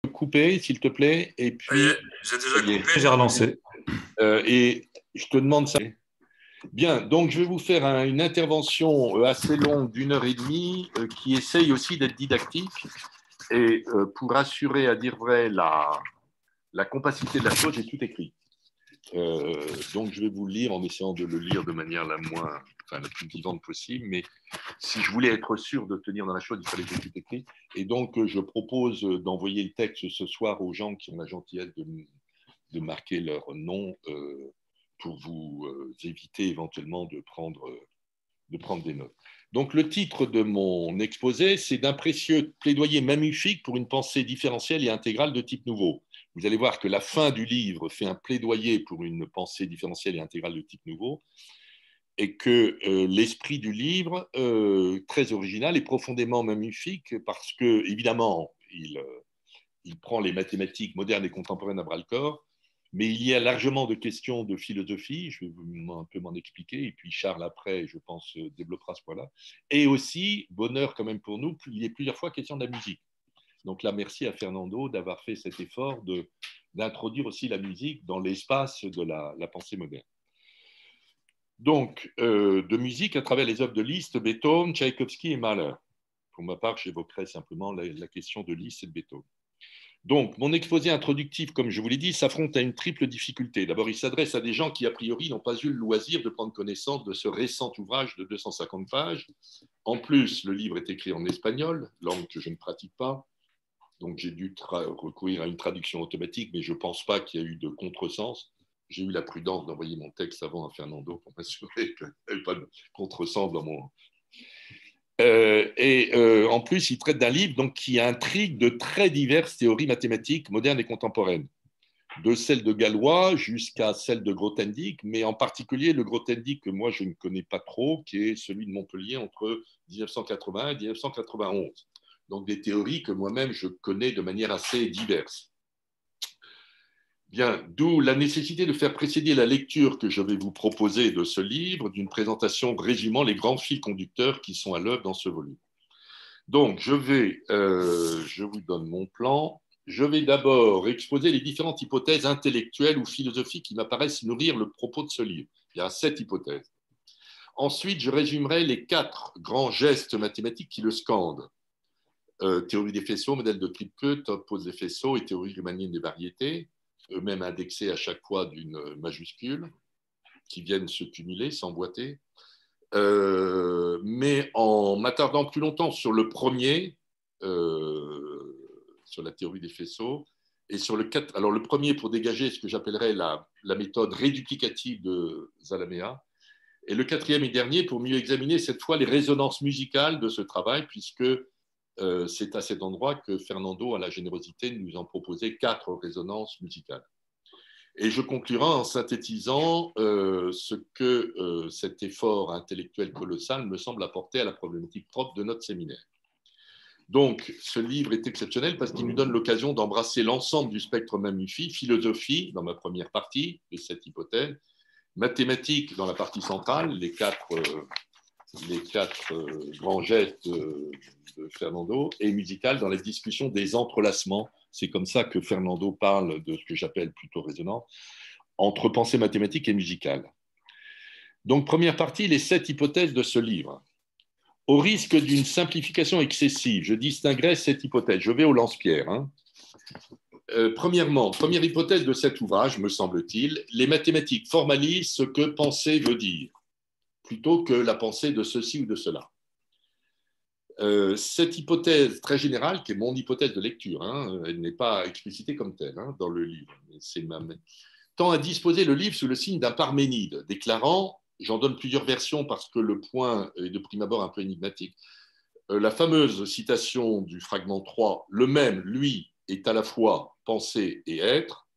couper, s'il te plaît, et Ça y puis est, j'ai déjà coupé, j'ai J'ai relancé. relancé. et je te demande ça. Bien, donc je vais vous faire une intervention assez longue d'1 heure et demie qui essaye aussi d'être didactique et pour assurer, à dire vrai, la compacité de la chose, j'ai tout écrit. Donc je vais vous le lire en essayant de le lire de manière la plus vivante possible, mais si je voulais être sûr de tenir dans la chose, il fallait que j'ai tout écrit. Et donc je propose d'envoyer le texte ce soir aux gens qui ont la gentillesse de marquer leur nom pour vous éviter éventuellement de prendre des notes. Donc le titre de mon exposé, c'est d'un précieux plaidoyer magnifique pour une pensée différentielle et intégrale de type nouveau. Vous allez voir que la fin du livre fait un plaidoyer pour une pensée différentielle et intégrale de type nouveau, et que l'esprit du livre, très original, est profondément magnifique parce que, évidemment, il prend les mathématiques modernes et contemporaines à bras-le-corps, mais il y a largement de questions de philosophie, je vais un peu m'en expliquer, et puis Charles, après, je pense, développera ce point-là. Et aussi, bonheur quand même pour nous, il y a plusieurs fois question de la musique. Donc là, merci à Fernando d'avoir fait cet effort d'introduire aussi la musique dans l'espace de la pensée moderne. Donc, de musique à travers les œuvres de Liszt, Beethoven, Tchaïkovski et Mahler. Pour ma part, j'évoquerai simplement la question de Liszt et de Beethoven. Donc, mon exposé introductif, comme je vous l'ai dit, s'affronte à une triple difficulté. D'abord, il s'adresse à des gens qui, a priori, n'ont pas eu le loisir de prendre connaissance de ce récent ouvrage de 250 pages. En plus, le livre est écrit en espagnol, langue que je ne pratique pas. Donc, j'ai dû recourir à une traduction automatique, mais je ne pense pas qu'il y ait eu de contresens. J'ai eu la prudence d'envoyer mon texte avant à Fernando pour m'assurer qu'il n'y avait pas de contresens dans mon... en plus, il traite d'un livre donc, qui intrigue de très diverses théories mathématiques modernes et contemporaines, de celle de Galois jusqu'à celle de Grothendieck, mais en particulier le Grothendieck que moi je ne connais pas trop, qui est celui de Montpellier entre 1980 et 1991. Donc des théories que moi-même je connais de manière assez diverse. Bien, d'où la nécessité de faire précéder la lecture que je vais vous proposer de ce livre d'une présentation résumant les grands fils conducteurs qui sont à l'œuvre dans ce volume. Donc, je vous donne mon plan. Je vais d'abord exposer les différentes hypothèses intellectuelles ou philosophiques qui m'apparaissent nourrir le propos de ce livre. Il y a 7 hypothèses. Ensuite, je résumerai les 4 grands gestes mathématiques qui le scandent. Théorie des faisceaux, modèle de Kripke, topos des faisceaux et théorie riemannienne des variétés, eux-mêmes indexés à chaque fois d'une majuscule, qui viennent se cumuler, s'emboîter. Mais en m'attardant plus longtemps sur le premier, sur la théorie des faisceaux, et sur alors le premier pour dégager ce que j'appellerais la méthode réduplicative de Zalamea, et le quatrième et dernier pour mieux examiner cette fois les résonances musicales de ce travail, puisque c'est à cet endroit que Fernando a la générosité de nous en proposer 4 résonances musicales. Et je conclurai en synthétisant ce que cet effort intellectuel colossal me semble apporter à la problématique propre de notre séminaire. Donc, ce livre est exceptionnel parce qu'il nous donne l'occasion d'embrasser l'ensemble du spectre magnifique, philosophie dans ma première partie, et cette hypothèse, mathématiques dans la partie centrale, les quatre grands gestes de Fernando, et musical dans la discussion des entrelacements. C'est comme ça que Fernando parle de ce que j'appelle plutôt résonance, entre pensée mathématique et musicale. Donc, première partie, les 7 hypothèses de ce livre. Au risque d'une simplification excessive, je distinguerai 7 hypothèses. Je vais au lance-pierre. Premièrement, première hypothèse de cet ouvrage, me semble-t-il, les mathématiques formalisent ce que penser veut dire, plutôt que la pensée de ceci ou de cela. Cette hypothèse très générale, qui est mon hypothèse de lecture, elle n'est pas explicitée comme telle dans le livre, tend à disposer le livre sous le signe d'un Parménide, déclarant, j'en donne plusieurs versions parce que le point est de prime abord un peu énigmatique, la fameuse citation du fragment 3, le même, lui, est à la fois pensée et être,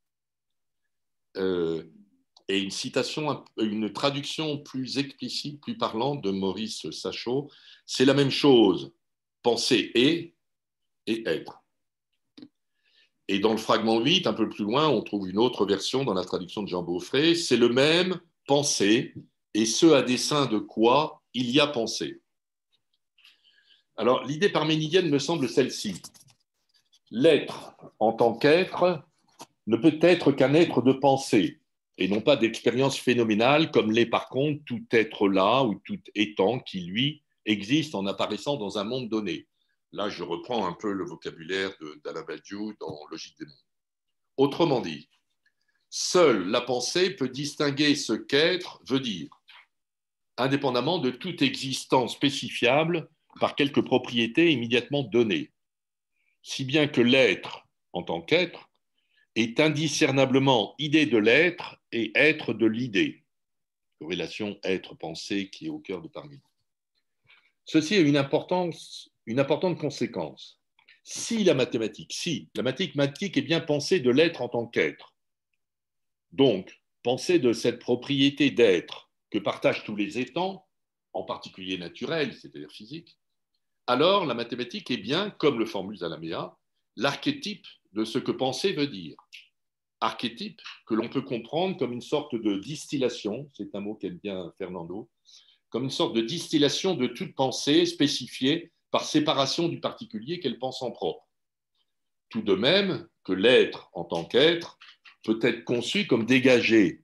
et une citation, une traduction plus explicite, plus parlante de Maurice Sachot, c'est la même chose, penser et être. Et dans le fragment 8, un peu plus loin, on trouve une autre version dans la traduction de Jean Beaufray, c'est le même, penser, et ce à dessein de quoi il y a pensé. Alors, l'idée parménidienne me semble celle-ci. L'être en tant qu'être ne peut être qu'un être de pensée et non pas d'expérience phénoménale comme l'est par contre tout être là ou tout étant qui, lui, existe en apparaissant dans un monde donné. Là, je reprends un peu le vocabulaire d'Alain Badiou dans Logique des mondes. Autrement dit, seule la pensée peut distinguer ce qu'être veut dire, indépendamment de toute existence spécifiable par quelque propriété immédiatement donnée. Si bien que l'être, en tant qu'être, est indiscernablement idée de l'être et être de l'idée. Corrélation être-pensée qui est au cœur de parmi nous. Ceci a une importante conséquence. Si la mathématique est bien pensée de l'être en tant qu'être, donc pensée de cette propriété d'être que partagent tous les étangs, en particulier naturels, c'est-à-dire physiques, alors la mathématique est bien, comme le formule Zalamea, l'archétype de ce que penser veut dire. Archétype que l'on peut comprendre comme une sorte de distillation, c'est un mot qu'aime bien Fernando, comme une sorte de distillation de toute pensée spécifiée par séparation du particulier qu'elle pense en propre. Tout de même que l'être en tant qu'être peut être conçu comme dégagé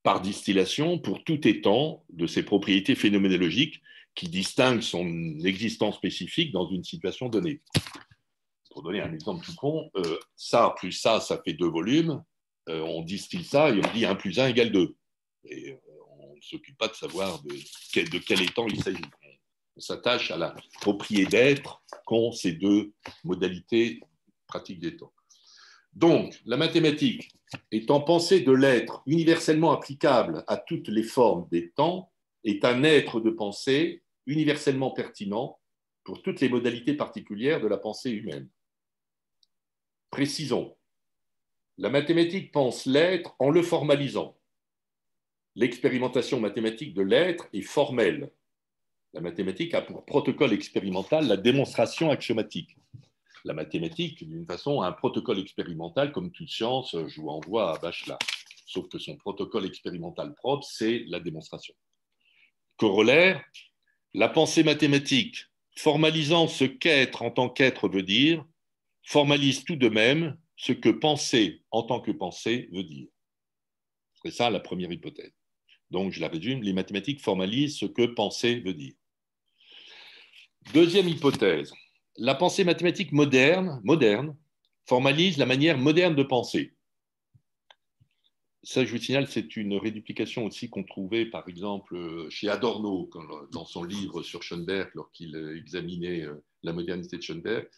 par distillation pour tout étant de ses propriétés phénoménologiques qui distinguent son existence spécifique dans une situation donnée. Pour donner un exemple tout con, ça plus ça fait 2 volumes. On distille ça et on dit 1 plus 1 égale 2. Et on ne s'occupe pas de savoir de quel étang il s'agit. On s'attache à la propriété d'être qu'ont ces 2 modalités pratiques d'étang. Donc, la mathématique, étant pensée de l'être universellement applicable à toutes les formes des temps, est un être de pensée universellement pertinent pour toutes les modalités particulières de la pensée humaine. Précisons, la mathématique pense l'être en le formalisant. L'expérimentation mathématique de l'être est formelle. La mathématique a pour protocole expérimental la démonstration axiomatique. La mathématique, d'une façon, a un protocole expérimental, comme toute science, je vous renvoie à Bachelard. Sauf que son protocole expérimental propre, c'est la démonstration. Corollaire, la pensée mathématique, formalisant ce qu'être en tant qu'être veut dire, formalise tout de même ce que penser en tant que pensée veut dire. C'est ça la première hypothèse. Donc, je la résume, les mathématiques formalisent ce que penser veut dire. Deuxième hypothèse, la pensée mathématique moderne formalise la manière moderne de penser. Ça, je vous signale, c'est une réduplication aussi qu'on trouvait, par exemple, chez Adorno, dans son livre sur Schoenberg, lorsqu'il examinait la modernité de Schoenberg.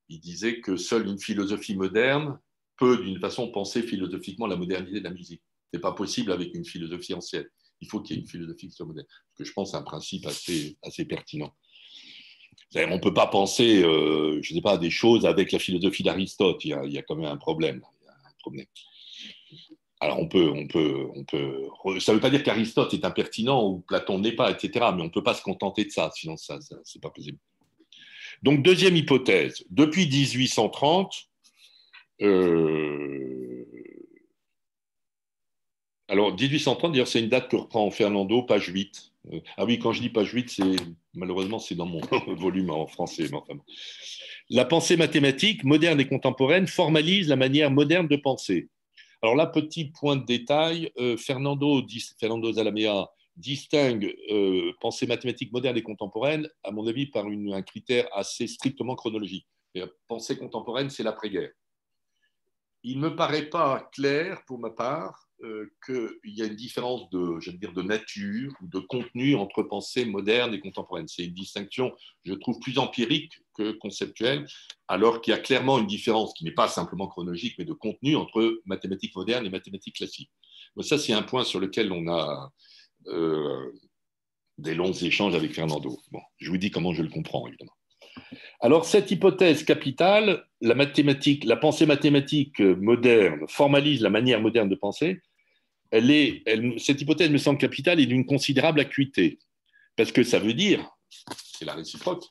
Il disait que seule une philosophie moderne peut, d'une façon, penser philosophiquement la modernité de la musique. Ce n'est pas possible avec une philosophie ancienne. Il faut qu'il y ait une philosophie qui soit moderne. Ce que je pense c'est un principe assez pertinent. On ne peut pas penser, je ne sais pas, des choses avec la philosophie d'Aristote. Il y a quand même un problème. Alors ça ne veut pas dire qu'Aristote est impertinent ou Platon n'est pas, etc. Mais on ne peut pas se contenter de ça, sinon ce n'est pas possible. Donc, deuxième hypothèse. Depuis 1830, alors 1830, d'ailleurs, c'est une date que reprend Fernando, page 8. Ah oui, quand je dis page 8, malheureusement, c'est dans mon volume en français. Mais enfin, la pensée mathématique, moderne et contemporaine, formalise la manière moderne de penser. Alors là, petit point de détail, Fernando Zalamea distingue pensée mathématique moderne et contemporaine, à mon avis, par un critère assez strictement chronologique. Pensée contemporaine, c'est l'après-guerre. Il ne me paraît pas clair, pour ma part, qu'il y a une différence de nature ou de contenu entre pensée moderne et contemporaine. C'est une distinction, je trouve, plus empirique que conceptuelle, alors qu'il y a clairement une différence qui n'est pas simplement chronologique, mais de contenu entre mathématiques modernes et mathématiques classiques. Donc ça, c'est un point sur lequel on a des longs échanges avec Fernando. Bon, je vous dis comment je le comprends, évidemment. Alors, cette hypothèse capitale, la pensée mathématique moderne formalise la manière moderne de penser. Cette hypothèse me semble capitale et d'une considérable acuité, parce que ça veut dire, c'est la réciproque,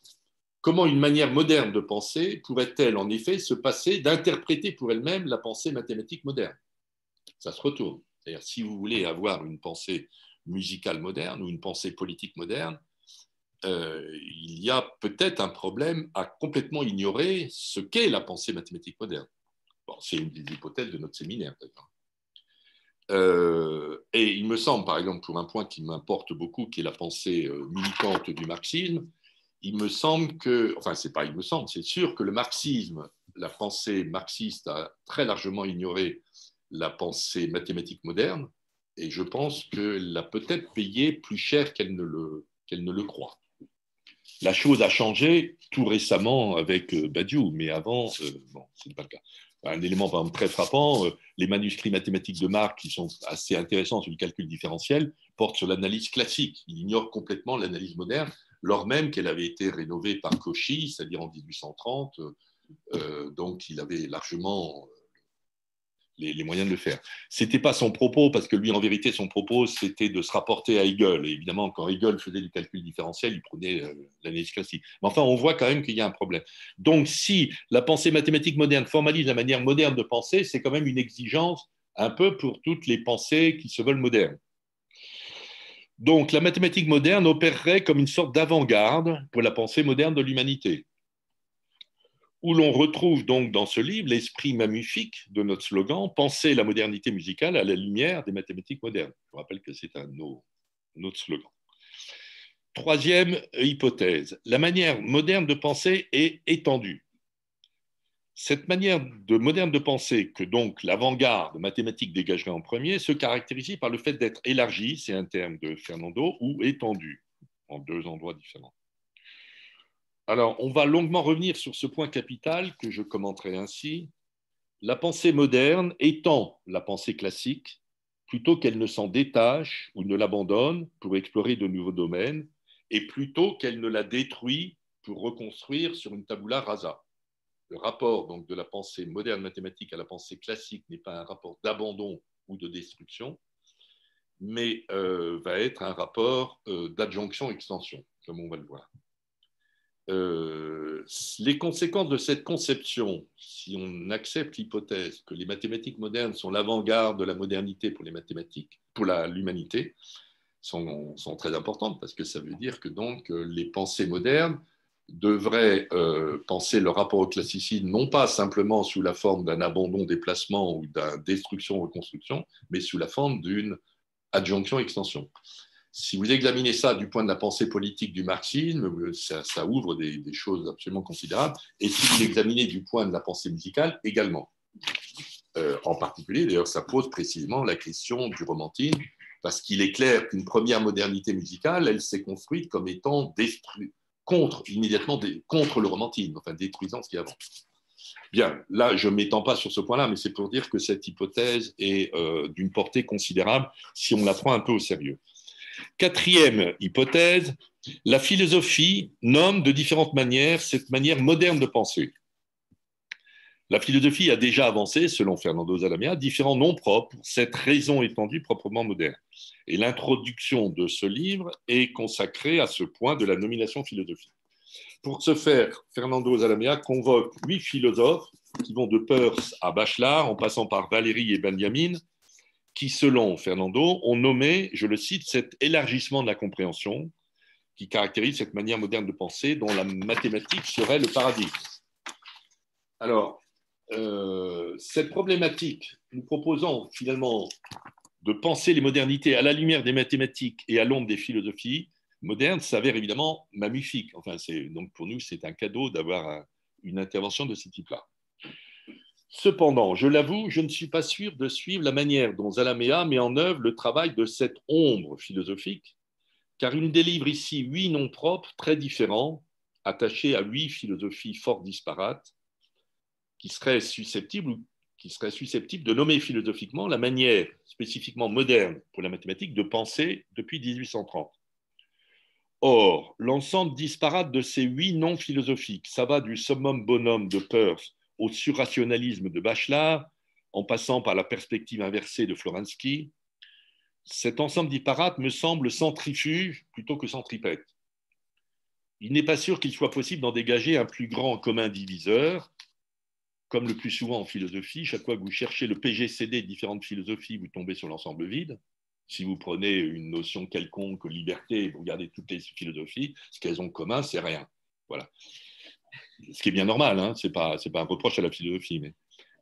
comment une manière moderne de penser pourrait-elle en effet se passer d'interpréter pour elle-même la pensée mathématique moderne. Ça se retourne. C'est-à-dire, si vous voulez avoir une pensée musicale moderne ou une pensée politique moderne, il y a peut-être un problème à complètement ignorer ce qu'est la pensée mathématique moderne. Bon, c'est une des hypothèses de notre séminaire, d'ailleurs. Et il me semble, par exemple, pour un point qui m'importe beaucoup, qui est la pensée militante du marxisme, il me semble que, enfin, c'est pas il me semble, c'est sûr que le marxisme, la pensée marxiste a très largement ignoré la pensée mathématique moderne, et je pense qu'elle l'a peut-être payé plus cher qu'elle ne le croit. La chose a changé tout récemment avec Badiou, mais avant, bon, ce n'est pas le cas. Un élément par exemple, très frappant, les manuscrits mathématiques de Marx, qui sont assez intéressants sur le calcul différentiel, portent sur l'analyse classique. Il ignore complètement l'analyse moderne, lors même qu'elle avait été rénovée par Cauchy, c'est-à-dire en 1830. Donc, il avait largement les moyens de le faire. Ce n'était pas son propos, parce que lui, en vérité, son propos, c'était de se rapporter à Hegel. Et évidemment, quand Hegel faisait du calcul différentiel, il prenait l'analyse classique. Mais enfin, on voit quand même qu'il y a un problème. Donc, si la pensée mathématique moderne formalise la manière moderne de penser, c'est quand même une exigence un peu pour toutes les pensées qui se veulent modernes. Donc, la mathématique moderne opérerait comme une sorte d'avant-garde pour la pensée moderne de l'humanité, où l'on retrouve donc dans ce livre l'esprit mammifque de notre slogan « Penser la modernité musicale à la lumière des mathématiques modernes ». Je vous rappelle que c'est notre slogan. Troisième hypothèse, la manière moderne de penser est étendue. Cette manière moderne de penser, que donc l'avant-garde mathématique dégagerait en premier, se caractérise par le fait d'être élargie, c'est un terme de Fernando, ou étendue, en deux endroits différents. Alors, on va longuement revenir sur ce point capital que je commenterai ainsi. La pensée moderne étend la pensée classique plutôt qu'elle ne s'en détache ou ne l'abandonne pour explorer de nouveaux domaines, et plutôt qu'elle ne la détruit pour reconstruire sur une tabula rasa. Le rapport donc, de la pensée moderne mathématique à la pensée classique n'est pas un rapport d'abandon ou de destruction, mais va être un rapport d'adjonction-extension, comme on va le voir. Les conséquences de cette conception, si on accepte l'hypothèse que les mathématiques modernes sont l'avant-garde de la modernité pour les mathématiques, pour l'humanité, sont très importantes parce que ça veut dire que donc les pensées modernes devraient penser leur rapport au classicisme non pas simplement sous la forme d'un abandon-déplacement ou d'une destruction-reconstruction, mais sous la forme d'une adjonction-extension. Si vous examinez ça du point de la pensée politique du marxisme, ça ouvre des choses absolument considérables. Et si vous l'examinez du point de la pensée musicale, également. En particulier, d'ailleurs, ça pose précisément la question du romantisme, parce qu'il est clair qu'une première modernité musicale, elle s'est construite comme étant immédiatement contre le romantisme, enfin détruisant ce qui est avant. Bien, là, je ne m'étends pas sur ce point-là, mais c'est pour dire que cette hypothèse est d'une portée considérable si on la prend un peu au sérieux. Quatrième hypothèse, la philosophie nomme de différentes manières cette manière moderne de penser. La philosophie a déjà avancé, selon Fernando Zalamea, différents noms propres pour cette raison étendue proprement moderne. Et l'introduction de ce livre est consacrée à ce point de la nomination philosophique. Pour ce faire, Fernando Zalamea convoque 8 philosophes qui vont de Peirce à Bachelard, en passant par Valéry et Benjamin, qui, selon Fernando, ont nommé, je le cite, cet élargissement de la compréhension qui caractérise cette manière moderne de penser dont la mathématique serait le paradigme. Alors, cette problématique, nous proposons finalement de penser les modernités à la lumière des mathématiques et à l'ombre des philosophies modernes, s'avère évidemment mammifque. Enfin, donc pour nous, c'est un cadeau d'avoir une intervention de ce type-là. Cependant, je l'avoue, je ne suis pas sûr de suivre la manière dont Zalamea met en œuvre le travail de cette ombre philosophique, car il délivre ici 8 noms propres très différents, attachés à 8 philosophies fort disparates, qui seraient susceptibles de nommer philosophiquement la manière spécifiquement moderne pour la mathématique de penser depuis 1830. Or, l'ensemble disparate de ces 8 noms philosophiques, ça va du summum bonum de Peirce au surrationalisme de Bachelard, en passant par la perspective inversée de Florensky, cet ensemble disparate me semble centrifuge plutôt que centripète. Il n'est pas sûr qu'il soit possible d'en dégager un plus grand commun diviseur, comme le plus souvent en philosophie. Chaque fois que vous cherchez le PGCD de différentes philosophies, vous tombez sur l'ensemble vide. Si vous prenez une notion quelconque, liberté, vous regardez toutes les philosophies, ce qu'elles ont de commun, c'est rien. Voilà. Ce qui est bien normal, hein, ce n'est pas un reproche à la philosophie. Mais...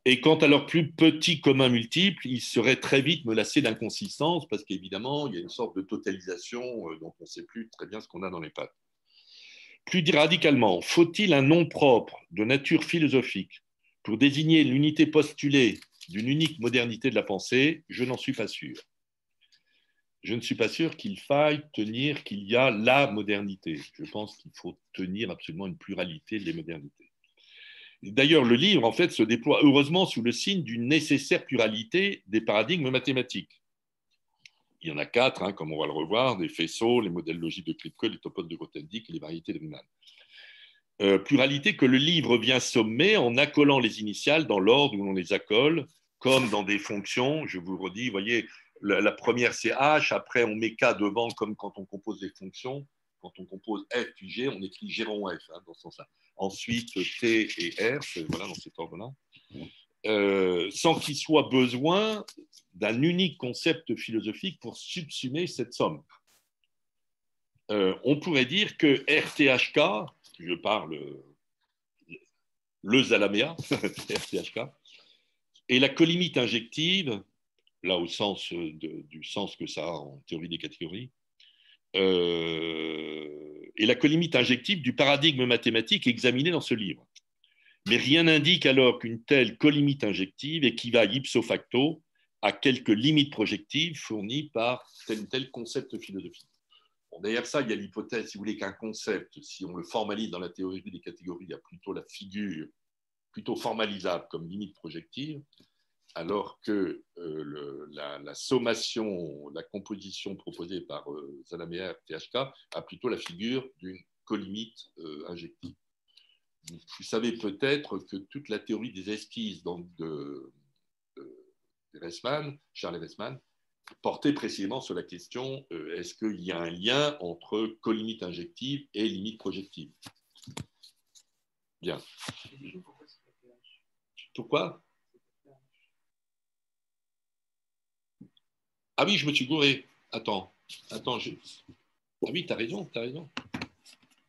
Et quant à leurs plus petits communs multiples, ils seraient très vite menacés d'inconsistance parce qu'évidemment, il y a une sorte de totalisation dont on ne sait plus très bien ce qu'on a dans les pattes. Plus radicalement, faut-il un nom propre de nature philosophique pour désigner l'unité postulée d'une unique modernité de la pensée? Je n'en suis pas sûr. Je ne suis pas sûr qu'il faille tenir qu'il y a la modernité. Je pense qu'il faut tenir absolument une pluralité des modernités. D'ailleurs, le livre, en fait, se déploie heureusement sous le signe d'une nécessaire pluralité des paradigmes mathématiques. Il y en a 4, hein, comme on va le revoir, des faisceaux, les modèles logiques de Kripke, les topos de Grothendieck et les variétés de Riemann. Pluralité que le livre vient sommer en accolant les initiales dans l'ordre où on les accole, comme dans des fonctions. Je vous redis, vous voyez, la première c'est H, après on met K devant, comme quand on compose des fonctions. Quand on compose F puis G, on écrit G rond F, hein, dans ce sens-là. Ensuite, T et R, voilà, dans cet ordre-là. Sans qu'il soit besoin d'un unique concept philosophique pour subsumer cette somme. On pourrait dire que RTHK, je parle le Zalamea, RTHK, et la colimite injective, là au sens du sens que ça a en théorie des catégories, et la colimite injective du paradigme mathématique examiné dans ce livre. Mais rien n'indique alors qu'une telle colimite injective équivaille ipso facto à quelques limites projectives fournies par tel ou tel concept philosophique. Bon, derrière ça, il y a l'hypothèse, si vous voulez, qu'un concept, si on le formalise dans la théorie des catégories, il y a plutôt la figure plutôt formalisable comme limite projective, alors que la sommation, la composition proposée par Zalamea THK a plutôt la figure d'une colimite injective. Vous savez peut-être que toute la théorie des esquisses de Reisman, Charles Reisman, portait précisément sur la question est-ce qu'il y a un lien entre colimite injective et limite projective? Bien. Pourquoi? Ah oui, je me suis gouré. Attends. Ah oui, t'as raison.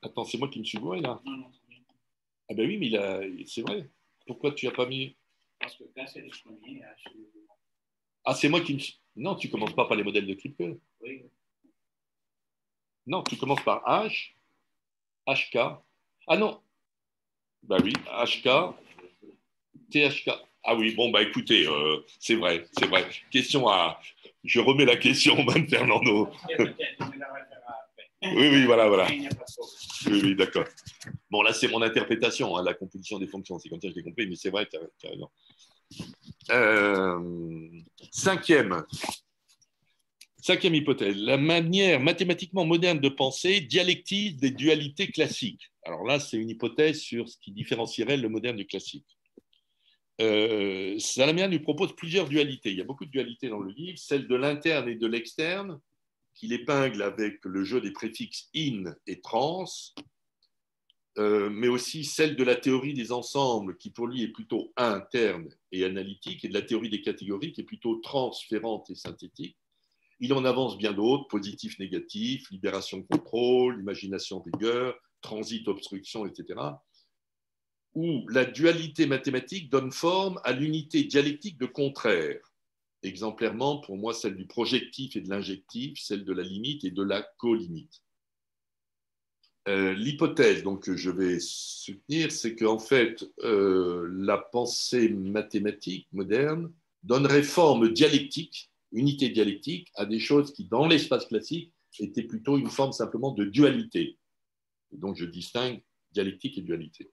Attends, c'est moi qui me suis gouré là. Ah ben oui, mais c'est vrai. Pourquoi tu n'as pas mis... Parce que K, c'est les premiers. Ah, c'est moi qui me suis... Non, tu ne commences pas par les modèles de Kripke. Oui. Non, tu commences par H, HK. Ah non. Bah oui, HK, THK. Ah oui, bon, bah écoutez, c'est vrai. Question à... Je remets la question, Mme Fernando. Oui, voilà. Oui, d'accord. Bon, là, c'est mon interprétation, hein, la composition des fonctions. C'est comme ça que je l'ai compris, mais c'est vrai, tu as raison. Cinquième hypothèse, la manière mathématiquement moderne de penser dialectise des dualités classiques. Alors là, c'est une hypothèse sur ce qui différencierait le moderne du classique. Salamia nous propose plusieurs dualités. Il y a beaucoup de dualités dans le livre, celle de l'interne et de l'externe, qu'il épingle avec le jeu des préfixes in et trans, mais aussi celle de la théorie des ensembles, qui pour lui est plutôt interne et analytique, et de la théorie des catégories, qui est plutôt transférente et synthétique. Il en avance bien d'autres, positif, négatif, libération, contrôle, imagination, rigueur, transit, obstruction, etc., où la dualité mathématique donne forme à l'unité dialectique de contraires. Exemplairement, pour moi, celle du projectif et de l'injectif, celle de la limite et de la colimite. L'hypothèse donc, que je vais soutenir, c'est qu'en fait, la pensée mathématique moderne donnerait forme dialectique, unité dialectique, à des choses qui, dans l'espace classique, étaient plutôt une forme simplement de dualité. Et donc, je distingue dialectique et dualité.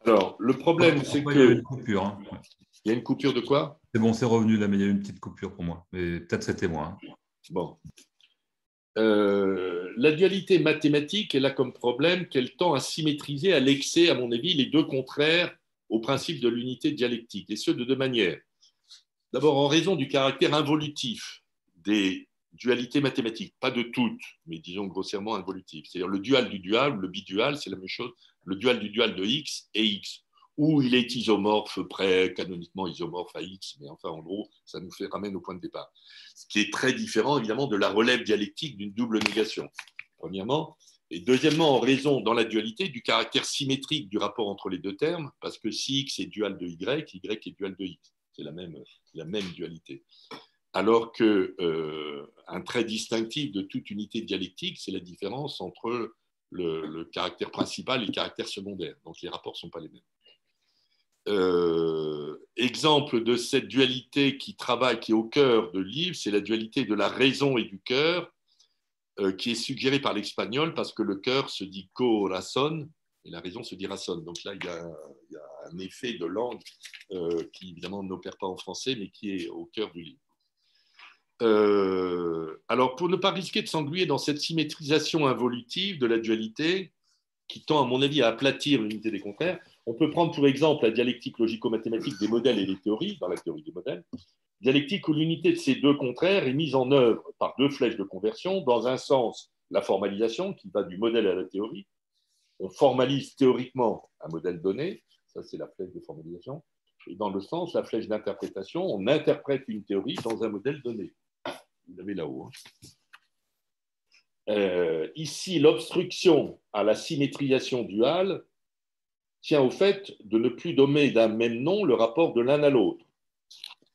Alors, le problème, c'est que... Il y a une coupure. Hein. Il y a une coupure de quoi? C'est bon, c'est revenu là, mais il y a eu une petite coupure pour moi. Mais peut-être c'était moi. Hein. Bon. La dualité mathématique est là comme problème qu'elle tend à symétriser à l'excès, à mon avis, les deux contraires au principe de l'unité dialectique, et ce de deux manières. D'abord, en raison du caractère involutif des dualités mathématiques, pas de toutes, mais disons grossièrement involutives. C'est-à-dire le dual du dual, le bidual, c'est la même chose, le dual du dual de x et x, ou il est isomorphe, canoniquement isomorphe à X, mais enfin, en gros, ça nous ramène au point de départ. Ce qui est très différent, évidemment, de la relève dialectique d'une double négation, premièrement. Et deuxièmement, en raison, dans la dualité, du caractère symétrique du rapport entre les deux termes, parce que si X est dual de Y, Y est dual de X. C'est la même dualité. Alors qu'un trait distinctif de toute unité dialectique, c'est la différence entre le caractère principal et le caractère secondaire. Donc les rapports ne sont pas les mêmes. Exemple de cette dualité qui est au cœur de livre, c'est la dualité de la raison et du cœur, qui est suggérée par l'espagnol parce que le cœur se dit corazón et la raison se dit razón. Donc là, il y a un effet de langue qui évidemment n'opère pas en français, mais qui est au cœur du livre. Alors, pour ne pas risquer de s'engluer dans cette symétrisation involutive de la dualité, qui tend, à mon avis, à aplatir l'unité des contraires, on peut prendre pour exemple la dialectique logico-mathématique des modèles et des théories, dans la théorie des modèles, dialectique où l'unité de ces deux contraires est mise en œuvre par deux flèches de conversion, dans un sens, la formalisation, qui va du modèle à la théorie. On formalise théoriquement un modèle donné, ça c'est la flèche de formalisation, et dans le sens, la flèche d'interprétation, on interprète une théorie dans un modèle donné. Vous l'avez là-haut. Ici, l'obstruction à la symétrisation duale tient au fait de ne plus nommer d'un même nom le rapport de l'un à l'autre,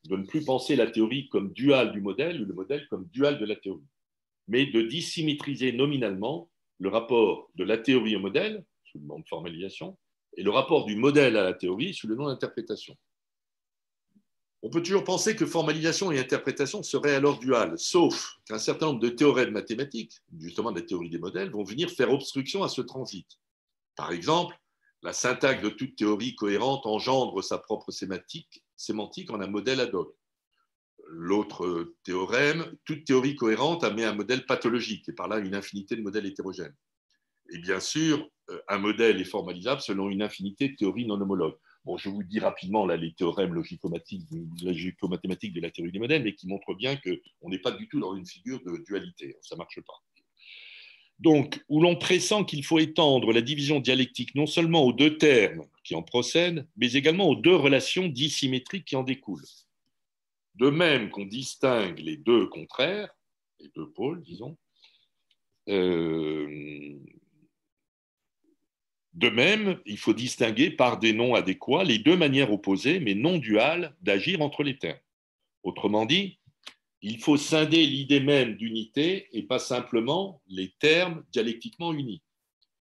de ne plus penser la théorie comme duale du modèle ou le modèle comme dual de la théorie, mais de dissymétriser nominalement le rapport de la théorie au modèle, sous le nom de formalisation, et le rapport du modèle à la théorie sous le nom d'interprétation. On peut toujours penser que formalisation et interprétation seraient alors duales, sauf qu'un certain nombre de théorèmes mathématiques, justement de la théorie des modèles, vont venir faire obstruction à ce transit. Par exemple, la syntaxe de toute théorie cohérente engendre sa propre sémantique en un modèle ad hoc. L'autre théorème, toute théorie cohérente admet un modèle pathologique, et par là une infinité de modèles hétérogènes. Et bien sûr, un modèle est formalisable selon une infinité de théories non homologues. Bon, je vous dis rapidement là, les théorèmes logico-mathématiques de la théorie des modèles, mais qui montrent bien qu'on n'est pas du tout dans une figure de dualité. Ça ne marche pas. Donc, où l'on pressent qu'il faut étendre la division dialectique non seulement aux deux termes qui en procèdent, mais également aux deux relations dissymétriques qui en découlent. De même qu'on distingue les deux contraires, les deux pôles, disons, de même, il faut distinguer par des noms adéquats les deux manières opposées, mais non duales, d'agir entre les termes. Autrement dit, il faut scinder l'idée même d'unité et pas simplement les termes dialectiquement unis.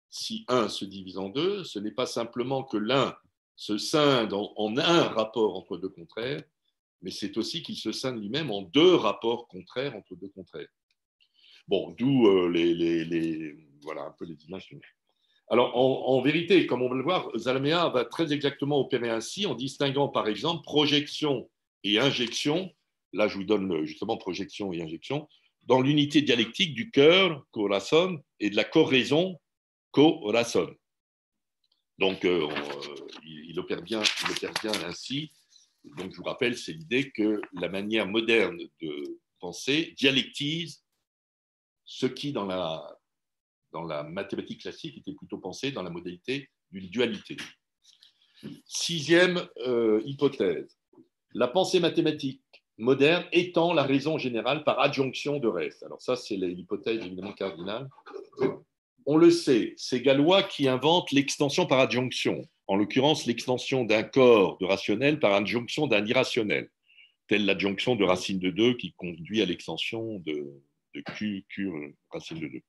Si un se divise en deux, ce n'est pas simplement que l'un se scinde en un rapport entre deux contraires, mais c'est aussi qu'il se scinde lui-même en deux rapports contraires entre deux contraires. Bon, d'où voilà un peu les images. Alors, en vérité, comme on va le voir, Zalamea va très exactement opérer ainsi en distinguant, par exemple, projection et injection. Là, je vous donne justement projection et injection dans l'unité dialectique du cœur, corazón, et de la corraison, corazón. Donc, il opère bien ainsi. Donc, je vous rappelle, c'est l'idée que la manière moderne de penser dialectise ce qui, dans la mathématique classique, était plutôt pensé dans la modalité d'une dualité. Sixième hypothèse. La pensée mathématique moderne étend la raison générale par adjonction de reste. Alors ça, c'est l'hypothèse évidemment cardinale. On le sait, c'est Galois qui invente l'extension par adjonction, en l'occurrence l'extension d'un corps de rationnel par adjonction d'un irrationnel, telle l'adjonction de racine de 2 qui conduit à l'extension de Q racine de 2.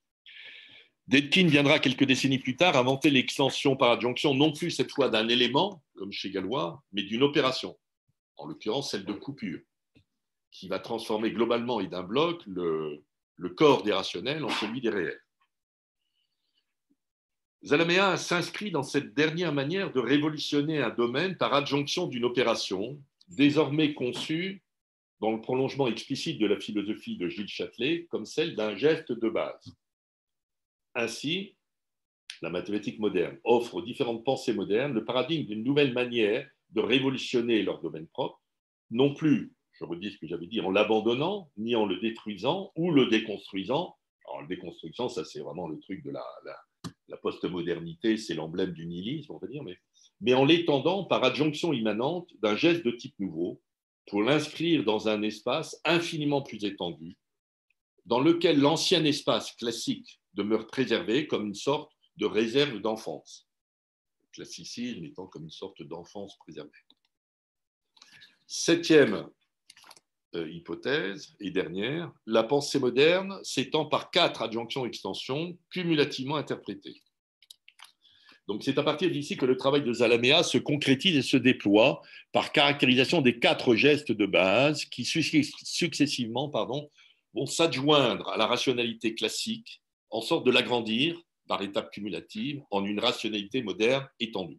Dedekind viendra quelques décennies plus tard inventer l'extension par adjonction, non plus cette fois d'un élément, comme chez Galois, mais d'une opération, en l'occurrence celle de coupure, qui va transformer globalement et d'un bloc le corps des rationnels en celui des réels. Zalamea s'inscrit dans cette dernière manière de révolutionner un domaine par adjonction d'une opération, désormais conçue dans le prolongement explicite de la philosophie de Gilles Châtelet comme celle d'un geste de base. Ainsi, la mathématique moderne offre aux différentes pensées modernes le paradigme d'une nouvelle manière de révolutionner leur domaine propre, non plus, je redis ce que j'avais dit, en l'abandonnant, ni en le détruisant ou le déconstruisant. Alors, le déconstruisant, ça c'est vraiment le truc de la postmodernité, c'est l'emblème du nihilisme, on va dire, mais mais en l'étendant par adjonction immanente d'un geste de type nouveau pour l'inscrire dans un espace infiniment plus étendu, dans lequel l'ancien espace classique demeure préservé comme une sorte de réserve d'enfance. Le classicisme étant comme une sorte d'enfance préservée. Septième hypothèse et dernière, la pensée moderne s'étend par 4 adjonctions-extensions cumulativement interprétées. Donc c'est à partir d'ici que le travail de Zalamea se concrétise et se déploie par caractérisation des 4 gestes de base qui successivement vont s'adjoindre à la rationalité classique en sorte de l'agrandir par étapes cumulatives en une rationalité moderne étendue.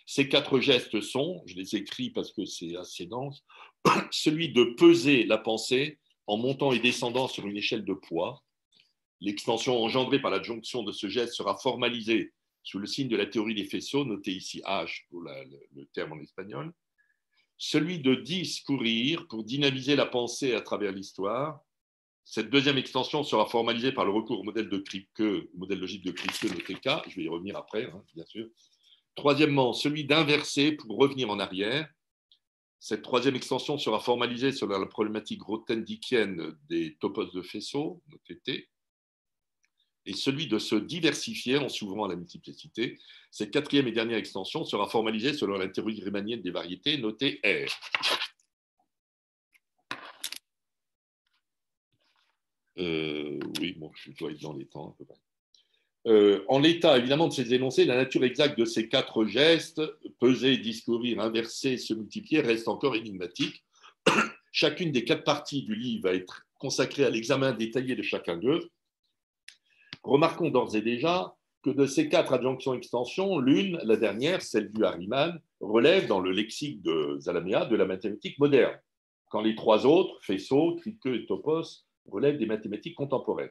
Ces 4 gestes sont, je les écris parce que c'est assez dense, celui de peser la pensée en montant et descendant sur une échelle de poids. L'extension engendrée par l'adjonction de ce geste sera formalisée sous le signe de la théorie des faisceaux, noté ici H pour le terme en espagnol. Celui de discourir pour dynamiser la pensée à travers l'histoire. Cette deuxième extension sera formalisée par le recours au modèle de Kripke, modèle logique de Kripke, noté K. Je vais y revenir après, bien sûr. Troisièmement, celui d'inverser pour revenir en arrière. Cette troisième extension sera formalisée sur la problématique grothendickienne des topos de faisceaux, noté T. Et celui de se diversifier en s'ouvrant à la multiplicité. Cette quatrième et dernière extension sera formalisée selon la théorie riemannienne des variétés, notée R. Oui, bon, je dois être dans les temps à peu près. En l'état, évidemment, de ces énoncés, la nature exacte de ces 4 gestes, peser, discourir, inverser, se multiplier, reste encore énigmatique. Chacune des 4 parties du livre va être consacrée à l'examen détaillé de chacun d'eux. Remarquons d'ores et déjà que de ces 4 adjonctions-extensions, l'une, la dernière, celle due à Riemann, relève dans le lexique de Zalamea de la mathématique moderne, quand les 3 autres, faisceaux, Kripke et topos, relèvent des mathématiques contemporaines.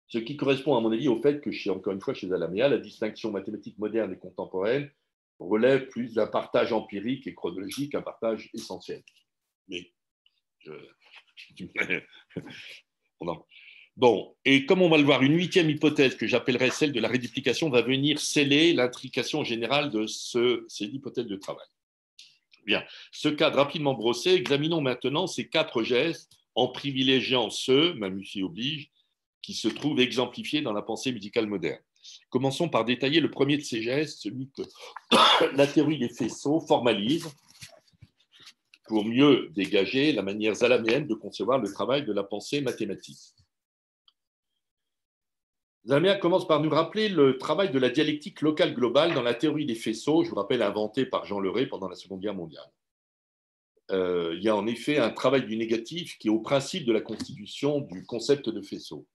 Ce qui correspond, à mon avis, au fait que, encore une fois, chez Zalamea, la distinction mathématique moderne et contemporaine relève plus d'un partage empirique et chronologique, un partage essentiel. Mais non. Bon, et comme on va le voir, une 8e hypothèse que j'appellerais celle de la réduplication va venir sceller l'intrication générale de ces hypothèses de travail. Bien, ce cadre rapidement brossé, examinons maintenant ces 4 gestes en privilégiant ceux, Mamussy oblige, qui se trouvent exemplifiés dans la pensée musicale moderne. Commençons par détailler le premier de ces gestes, celui que la théorie des faisceaux formalise pour mieux dégager la manière zalaméenne de concevoir le travail de la pensée mathématique. Zalamea commence par nous rappeler le travail de la dialectique locale globale dans la théorie des faisceaux, je vous rappelle, inventée par Jean Leray pendant la Seconde Guerre mondiale. Il y a en effet un travail du négatif qui est au principe de la constitution du concept de faisceau.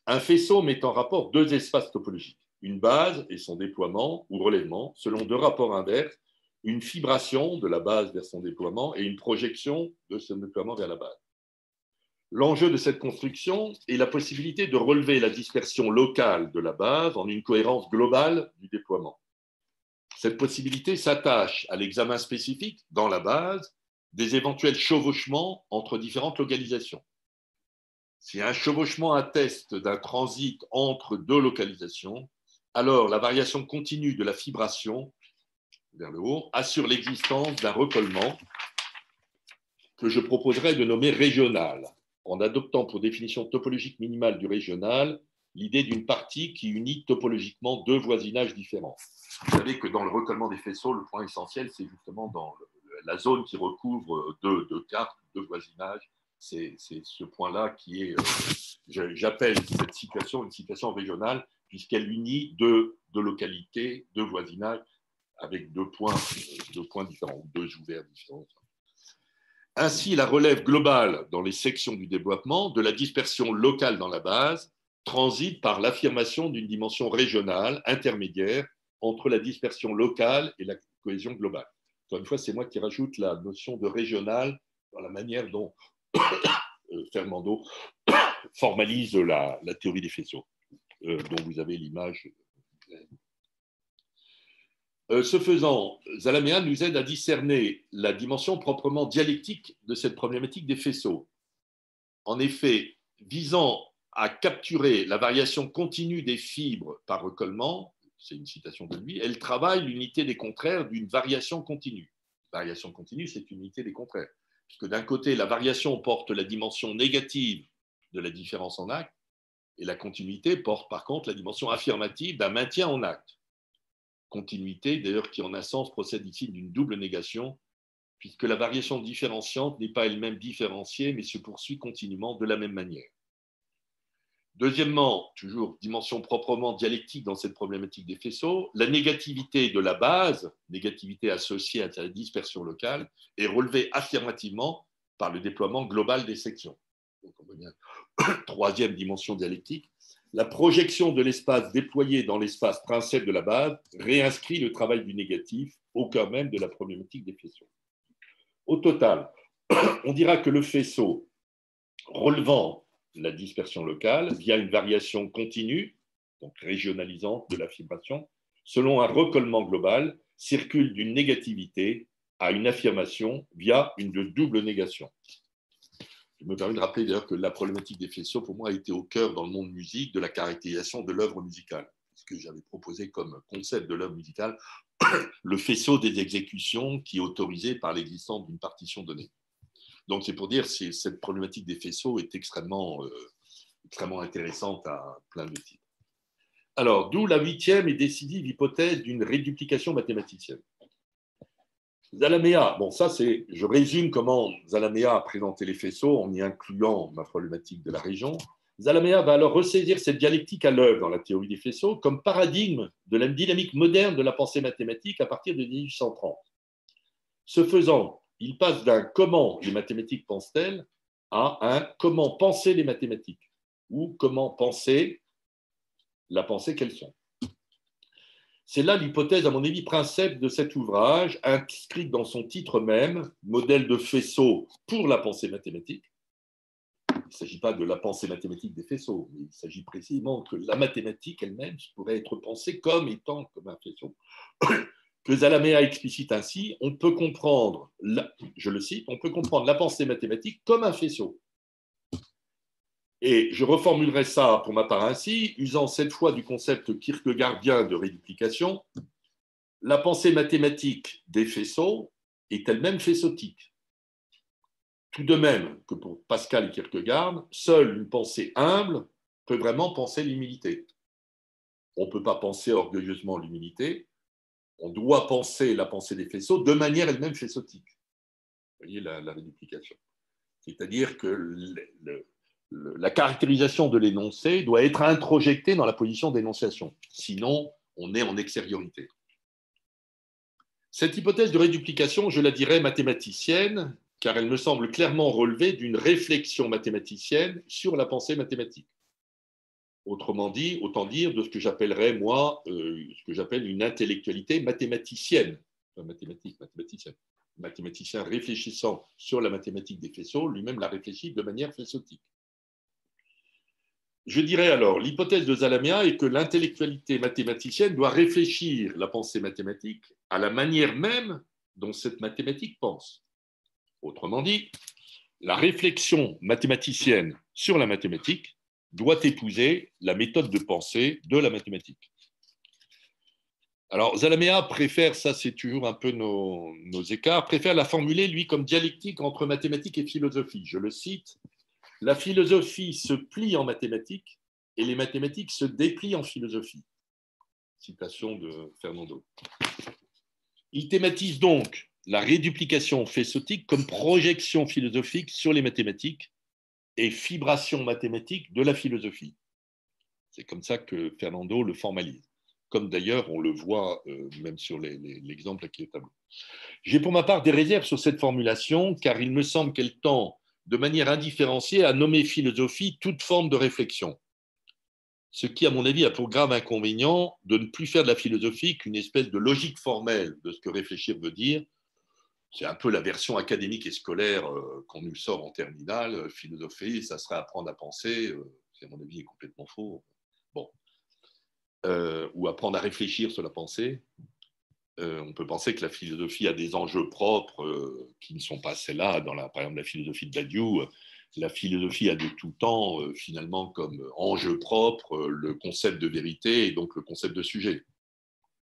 Un faisceau met en rapport 2 espaces topologiques, une base et son déploiement ou relèvement, selon 2 rapports inverses, une fibration de la base vers son déploiement et une projection de son déploiement vers la base. L'enjeu de cette construction est la possibilité de relever la dispersion locale de la base en une cohérence globale du déploiement. Cette possibilité s'attache à l'examen spécifique, dans la base, des éventuels chevauchements entre différentes localisations. Si un chevauchement atteste d'un transit entre 2 localisations, alors la variation continue de la fibration vers le haut assure l'existence d'un recollement que je proposerais de nommer régional, en adoptant pour définition topologique minimale du régional l'idée d'une partie qui unit topologiquement 2 voisinages différents. Vous savez que dans le recollement des faisceaux, le point essentiel, c'est justement dans la zone qui recouvre 2 cartes, 2 voisinages. C'est ce point-là qui est, j'appelle cette situation une situation régionale, puisqu'elle unit 2 localités, 2 voisinages, avec 2 points différents, 2 ouverts différents. Ainsi, la relève globale dans les sections du développement de la dispersion locale dans la base transite par l'affirmation d'une dimension régionale intermédiaire entre la dispersion locale et la cohésion globale. Encore une fois, c'est moi qui rajoute la notion de régional dans la manière dont Fernando formalise la théorie des faisceaux, dont vous avez l'image. Ce faisant, Zalamea nous aide à discerner la dimension proprement dialectique de cette problématique des faisceaux. En effet, visant à capturer la variation continue des fibres par recollement, c'est une citation de lui, elle travaille l'unité des contraires d'une variation continue. Variation continue, c'est une unité des contraires. Puisque d'un côté, la variation porte la dimension négative de la différence en acte, et la continuité porte par contre la dimension affirmative d'un maintien en acte. Continuité, d'ailleurs, qui en un sens procède ici d'une double négation, puisque la variation différenciante n'est pas elle-même différenciée, mais se poursuit continuellement de la même manière. Deuxièmement, toujours dimension proprement dialectique dans cette problématique des faisceaux, la négativité de la base, négativité associée à la dispersion locale, est relevée affirmativement par le déploiement global des sections. Donc, on revient troisième dimension dialectique, la projection de l'espace déployé dans l'espace principe de la base réinscrit le travail du négatif au cœur même de la problématique des faisceaux. Au total, on dira que le faisceau relevant la dispersion locale via une variation continue, donc régionalisante de la fibration, selon un recollement global, circule d'une négativité à une affirmation via une double négation. Je me permets de rappeler d'ailleurs que la problématique des faisceaux, pour moi, a été au cœur dans le monde musique de la caractérisation de l'œuvre musicale. Ce que j'avais proposé comme concept de l'œuvre musicale, le faisceau des exécutions qui est autorisé par l'existence d'une partition donnée. Donc, c'est pour dire que cette problématique des faisceaux est extrêmement intéressante à plein de titres. Alors, d'où la 8e et décisive hypothèse d'une réduplication mathématicienne. Zalamea, bon, ça c'est, je résume comment Zalamea a présenté les faisceaux en y incluant ma problématique de la région. Zalamea va alors ressaisir cette dialectique à l'œuvre dans la théorie des faisceaux comme paradigme de la dynamique moderne de la pensée mathématique à partir de 1830. Ce faisant, il passe d'un comment les mathématiques pensent-elles à un comment penser les mathématiques ou comment penser la pensée qu'elles sont. C'est là l'hypothèse, à mon avis, principe de cet ouvrage, inscrite dans son titre même, modèle de faisceau pour la pensée mathématique. Il ne s'agit pas de la pensée mathématique des faisceaux, mais il s'agit précisément que la mathématique elle-même pourrait être pensée comme étant comme un faisceau. Que Zalamea explicite ainsi, on peut comprendre, je le cite, on peut comprendre la pensée mathématique comme un faisceau. Et je reformulerai ça pour ma part ainsi, usant cette fois du concept kierkegaardien de réduplication. La pensée mathématique des faisceaux est elle-même faisceautique. Tout de même que pour Pascal et Kierkegaard, seule une pensée humble peut vraiment penser l'humilité. On ne peut pas penser orgueilleusement l'humilité, on doit penser la pensée des faisceaux de manière elle-même faisceautique. Vous voyez la réduplication. C'est-à-dire que la caractérisation de l'énoncé doit être introjectée dans la position d'énonciation. Sinon, on est en extériorité. Cette hypothèse de réduplication, je la dirais mathématicienne, car elle me semble clairement relever d'une réflexion mathématicienne sur la pensée mathématique. Autrement dit, autant dire de ce que j'appellerais, moi, ce que j'appelle une intellectualité mathématicienne. Mathématicienne. Mathématicien réfléchissant sur la mathématique des faisceaux, lui-même la réfléchit de manière faisceautique. Je dirais alors, l'hypothèse de Zalamea est que l'intellectualité mathématicienne doit réfléchir la pensée mathématique à la manière même dont cette mathématique pense. Autrement dit, la réflexion mathématicienne sur la mathématique doit épouser la méthode de pensée de la mathématique. Alors, Zalamea préfère, ça c'est toujours un peu nos écarts, préfère la formuler, lui, comme dialectique entre mathématiques et philosophie. Je le cite, « La philosophie se plie en mathématiques et les mathématiques se déplient en philosophie. » Citation de Fernando. Il thématise donc la réduplication faisceautique comme projection philosophique sur les mathématiques et fibration mathématique de la philosophie. C'est comme ça que Fernando le formalise, comme d'ailleurs on le voit même sur l'exemple qui est au tableau. J'ai pour ma part des réserves sur cette formulation, car il me semble qu'elle tend de manière indifférenciée à nommer philosophie toute forme de réflexion, ce qui, à mon avis, a pour grave inconvénient de ne plus faire de la philosophie qu'une espèce de logique formelle de ce que réfléchir veut dire. C'est un peu la version académique et scolaire qu'on nous sort en terminale. Philosopher, ça serait apprendre à penser, qui à mon avis est complètement faux. Bon. Ou apprendre à réfléchir sur la pensée. On peut penser que la philosophie a des enjeux propres qui ne sont pas celles-là. Par exemple, la philosophie de Badiou, la philosophie a de tout temps, finalement, comme enjeu propre le concept de vérité et donc le concept de sujet.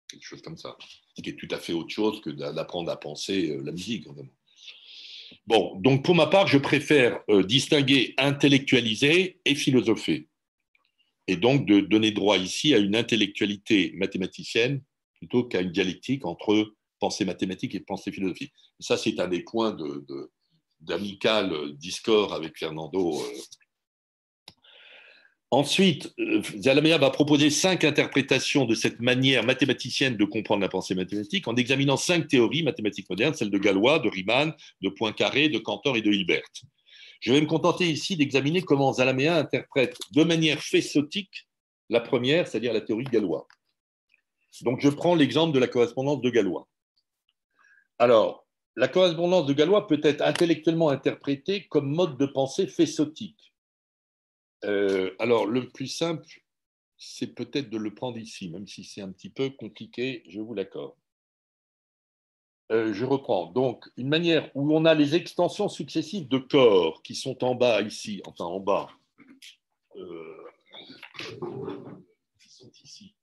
quelque chose comme ça, ce qui est tout à fait autre chose que d'apprendre à penser la musique. Vraiment. Bon, donc pour ma part, je préfère distinguer intellectualiser et philosopher, et donc de donner droit ici à une intellectualité mathématicienne plutôt qu'à une dialectique entre pensée mathématique et pensée philosophique. Et ça, c'est un des points d'amical discord avec Fernando. Ensuite, Zalamea va proposer 5 interprétations de cette manière mathématicienne de comprendre la pensée mathématique en examinant 5 théories mathématiques modernes, celles de Galois, de Riemann, de Poincaré, de Cantor et de Hilbert. Je vais me contenter ici d'examiner comment Zalamea interprète de manière faisceautique la première, c'est-à-dire la théorie de Galois. Donc, je prends l'exemple de la correspondance de Galois. Alors, la correspondance de Galois peut être intellectuellement interprétée comme mode de pensée faisceautique. Alors, le plus simple, c'est peut-être de le prendre ici, même si c'est un petit peu compliqué, je vous l'accorde. Je reprends. Donc, une manière où on a les extensions successives de corps qui sont en bas ici, enfin en bas, qui sont ici.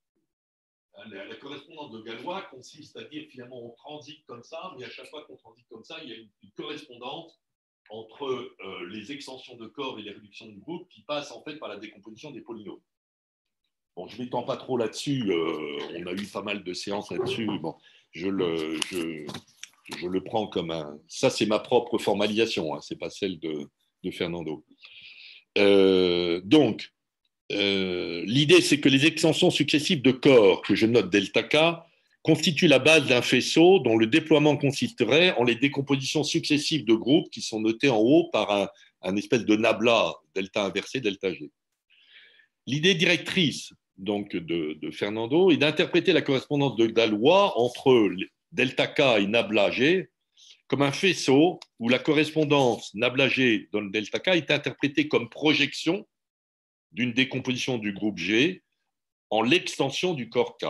La correspondance de Galois consiste à dire finalement on transite comme ça, mais à chaque fois qu'on transite comme ça, il y a une correspondance entre les extensions de corps et les réductions de groupe qui passent en fait par la décomposition des polynômes. Bon, je ne m'étends pas trop là-dessus, on a eu pas mal de séances là-dessus. Bon, je le prends comme un... Ça, c'est ma propre formalisation, hein, ce n'est pas celle de Fernando. Donc, l'idée, c'est que les extensions successives de corps, que je note delta K, constituent la base d'un faisceau dont le déploiement consisterait en les décompositions successives de groupes qui sont notées en haut par un espèce de nabla, delta inversé, delta G. L'idée directrice donc, de Fernando est d'interpréter la correspondance de Galois entre delta K et nabla G comme un faisceau où la correspondance nabla G dans le delta K est interprétée comme projection d'une décomposition du groupe G en l'extension du corps K,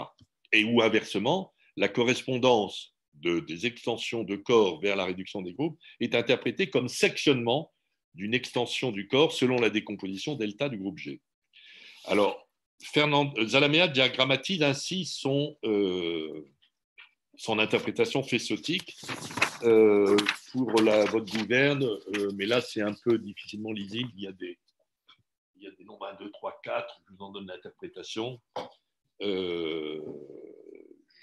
et où inversement, la correspondance des extensions de corps vers la réduction des groupes est interprétée comme sectionnement d'une extension du corps selon la décomposition delta du groupe G. Alors, Zalamea diagrammatise ainsi son interprétation faisceautique pour votre gouverne, mais là c'est un peu difficilement lisible, il y a des nombres 1, 2, 3, 4, je vous en donne l'interprétation.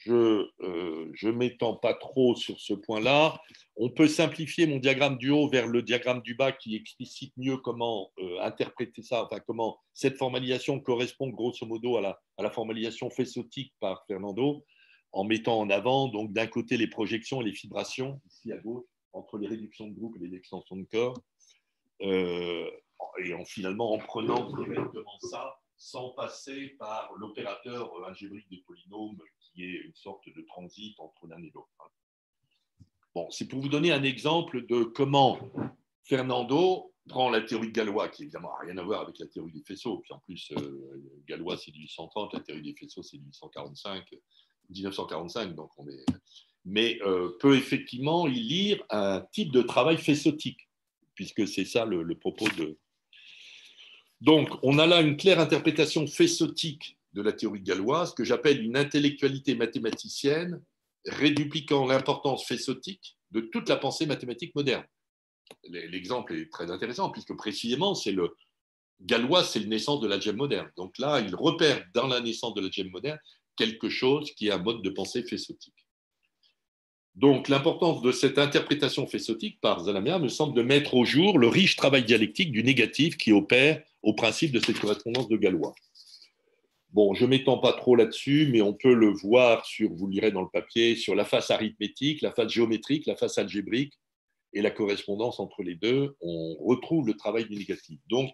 Je m'étends pas trop sur ce point-là. On peut simplifier mon diagramme du haut vers le diagramme du bas qui explicite mieux comment interpréter ça, enfin comment cette formalisation correspond grosso modo à la formalisation faisceautique par Fernando, en mettant en avant donc d'un côté les projections et les fibrations, ici à gauche, entre les réductions de groupe et les extensions de corps, et finalement en prenant directement ça sans passer par l'opérateur algébrique des polynômes qui est une sorte de transit entre l'un et l'autre. Bon, c'est pour vous donner un exemple de comment Fernando prend la théorie de Galois, qui évidemment n'a rien à voir avec la théorie des faisceaux, puis en plus, Galois c'est 1830, la théorie des faisceaux c'est 1945, donc on est... Mais peut effectivement y lire un type de travail faisceautique, puisque c'est ça le propos de... Donc, on a là une claire interprétation faisceautique de la théorie galloise, que j'appelle une intellectualité mathématicienne rédupliquant l'importance faisceautique de toute la pensée mathématique moderne. L'exemple est très intéressant, puisque précisément, Galois, c'est la naissance de l'algèbre moderne. Donc là, il repère dans la naissance de l'algèbre moderne quelque chose qui est un mode de pensée faisceautique. Donc, l'importance de cette interprétation faisceautique par Zalamea me semble de mettre au jour le riche travail dialectique du négatif qui opère au principe de cette correspondance de Galois. Bon, je ne m'étends pas trop là-dessus, mais on peut le voir vous le lirez dans le papier, sur la face arithmétique, la face géométrique, la face algébrique et la correspondance entre les deux. On retrouve le travail du négatif. Donc,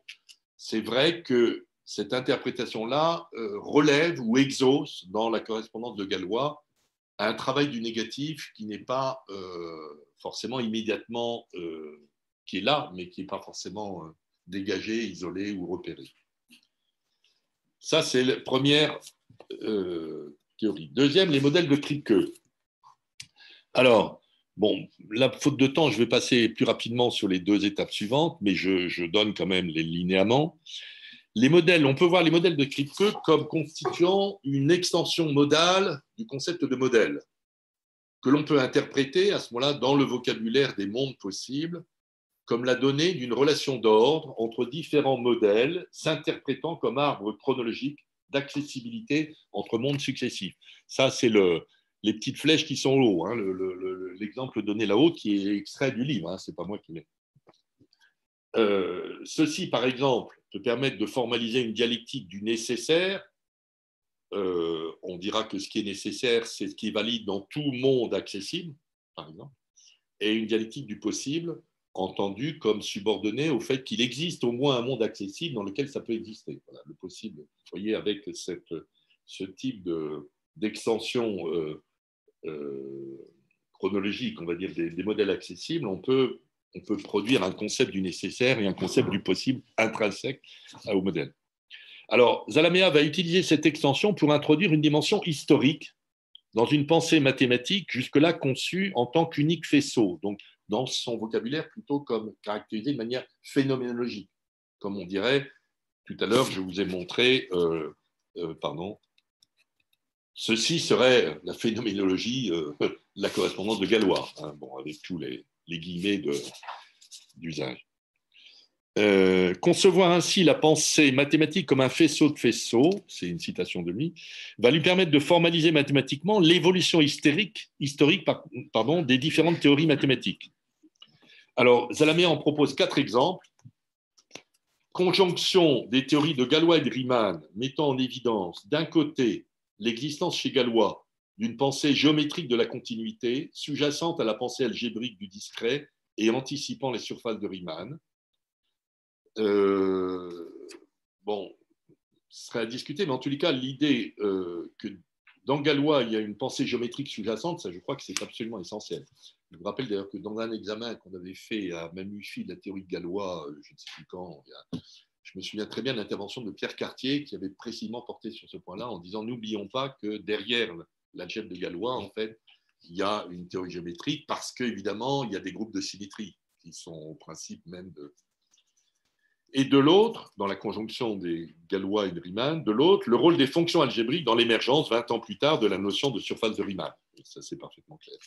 c'est vrai que cette interprétation-là relève ou exauce dans la correspondance de Galois un travail du négatif qui n'est pas forcément immédiatement, qui est là, mais qui n'est pas forcément dégagé, isolé ou repéré. Ça, c'est la première théorie. Deuxième, les modèles de Kripke. Alors, bon, la faute de temps, je vais passer plus rapidement sur les 2 étapes suivantes, mais je donne quand même les linéaments. Les modèles, on peut voir les modèles de Kripke comme constituant une extension modale du concept de modèle, que l'on peut interpréter à ce moment-là dans le vocabulaire des mondes possibles comme la donnée d'une relation d'ordre entre différents modèles s'interprétant comme arbre chronologique d'accessibilité entre mondes successifs. Ça, c'est les petites flèches qui sont au haut, hein, l'exemple donné là-haut qui est extrait du livre, hein, ce n'est pas moi qui l'ai. Ceci, par exemple, peut permettre de formaliser une dialectique du nécessaire. On dira que ce qui est nécessaire, c'est ce qui est valide dans tout monde accessible, par exemple, et une dialectique du possible, entendue comme subordonnée au fait qu'il existe au moins un monde accessible dans lequel ça peut exister. Voilà, le possible, vous voyez, avec ce type d'extension chronologique, on va dire, des modèles accessibles, on peut produire un concept du nécessaire et un concept du possible intrinsèque au modèle. Alors, Zalamea va utiliser cette extension pour introduire une dimension historique dans une pensée mathématique jusque-là conçue en tant qu'unique faisceau, donc dans son vocabulaire plutôt comme caractérisé de manière phénoménologique. Comme on dirait, tout à l'heure, je vous ai montré, ceci serait la phénoménologie, la correspondance de Galois, hein, bon, avec tous les guillemets d'usage. Concevoir ainsi la pensée mathématique comme un faisceau de faisceaux, c'est une citation de lui, va lui permettre de formaliser mathématiquement l'évolution historique des différentes théories mathématiques. Alors, Zalamea en propose 4 exemples. Conjonction des théories de Galois et de Riemann mettant en évidence, d'un côté, l'existence chez Galois d'une pensée géométrique de la continuité, sous-jacente à la pensée algébrique du discret et anticipant les surfaces de Riemann. Bon, ce serait à discuter, mais en tous les cas, l'idée que dans Galois, il y a une pensée géométrique sous-jacente, ça, je crois que c'est absolument essentiel. Je vous rappelle d'ailleurs que dans un examen qu'on avait fait à Mamouchi de la théorie de Galois, je ne sais plus quand, je me souviens très bien de l'intervention de Pierre Cartier qui avait précisément porté sur ce point-là en disant n'oublions pas que derrière l'algèbre de Galois, en fait, il y a une théorie géométrique parce qu'évidemment, il y a des groupes de symétrie qui sont au principe même de... Et de l'autre, dans la conjonction des Galois et de Riemann, de l'autre, le rôle des fonctions algébriques dans l'émergence 20 ans plus tard de la notion de surface de Riemann. Et ça, c'est parfaitement clair.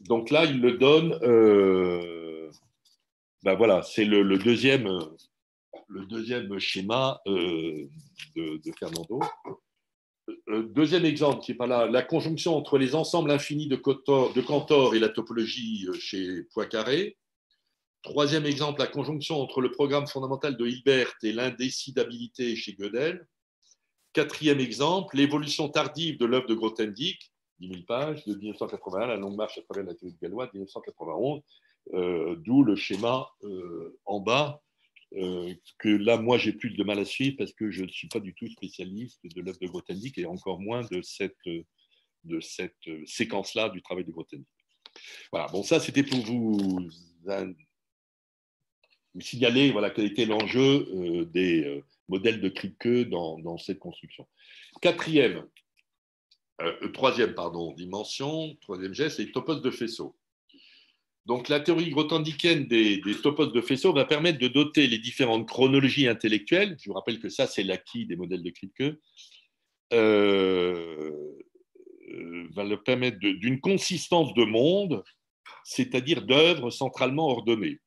Donc là, il le donne. Ben voilà, c'est le deuxième schéma de Fernando. Deuxième exemple, qui n'est pas là, la conjonction entre les ensembles infinis de Cantor et la topologie chez Poincaré. Troisième exemple, la conjonction entre le programme fondamental de Hilbert et l'indécidabilité chez Gödel. Quatrième exemple, l'évolution tardive de l'œuvre de Grothendieck, 10 000 pages, de 1981, la longue marche à travers la théorie de Galois, de 1991, d'où le schéma en bas, que là, moi, j'ai plus de mal à suivre parce que je ne suis pas du tout spécialiste de l'œuvre de Grothendieck et encore moins de cette séquence-là du travail de Grothendieck. Voilà, bon, ça, c'était pour vous signaler voilà, quel était l'enjeu des modèles de Kripke dans cette construction. Troisième dimension, troisième geste, les topos de faisceau. Donc la théorie grothendickienne des topos de faisceau va permettre de doter les différentes chronologies intellectuelles, je vous rappelle que ça c'est l'acquis des modèles de Kripke, va leur permettre d'une consistance de monde, c'est-à-dire d'œuvres centralement ordonnées.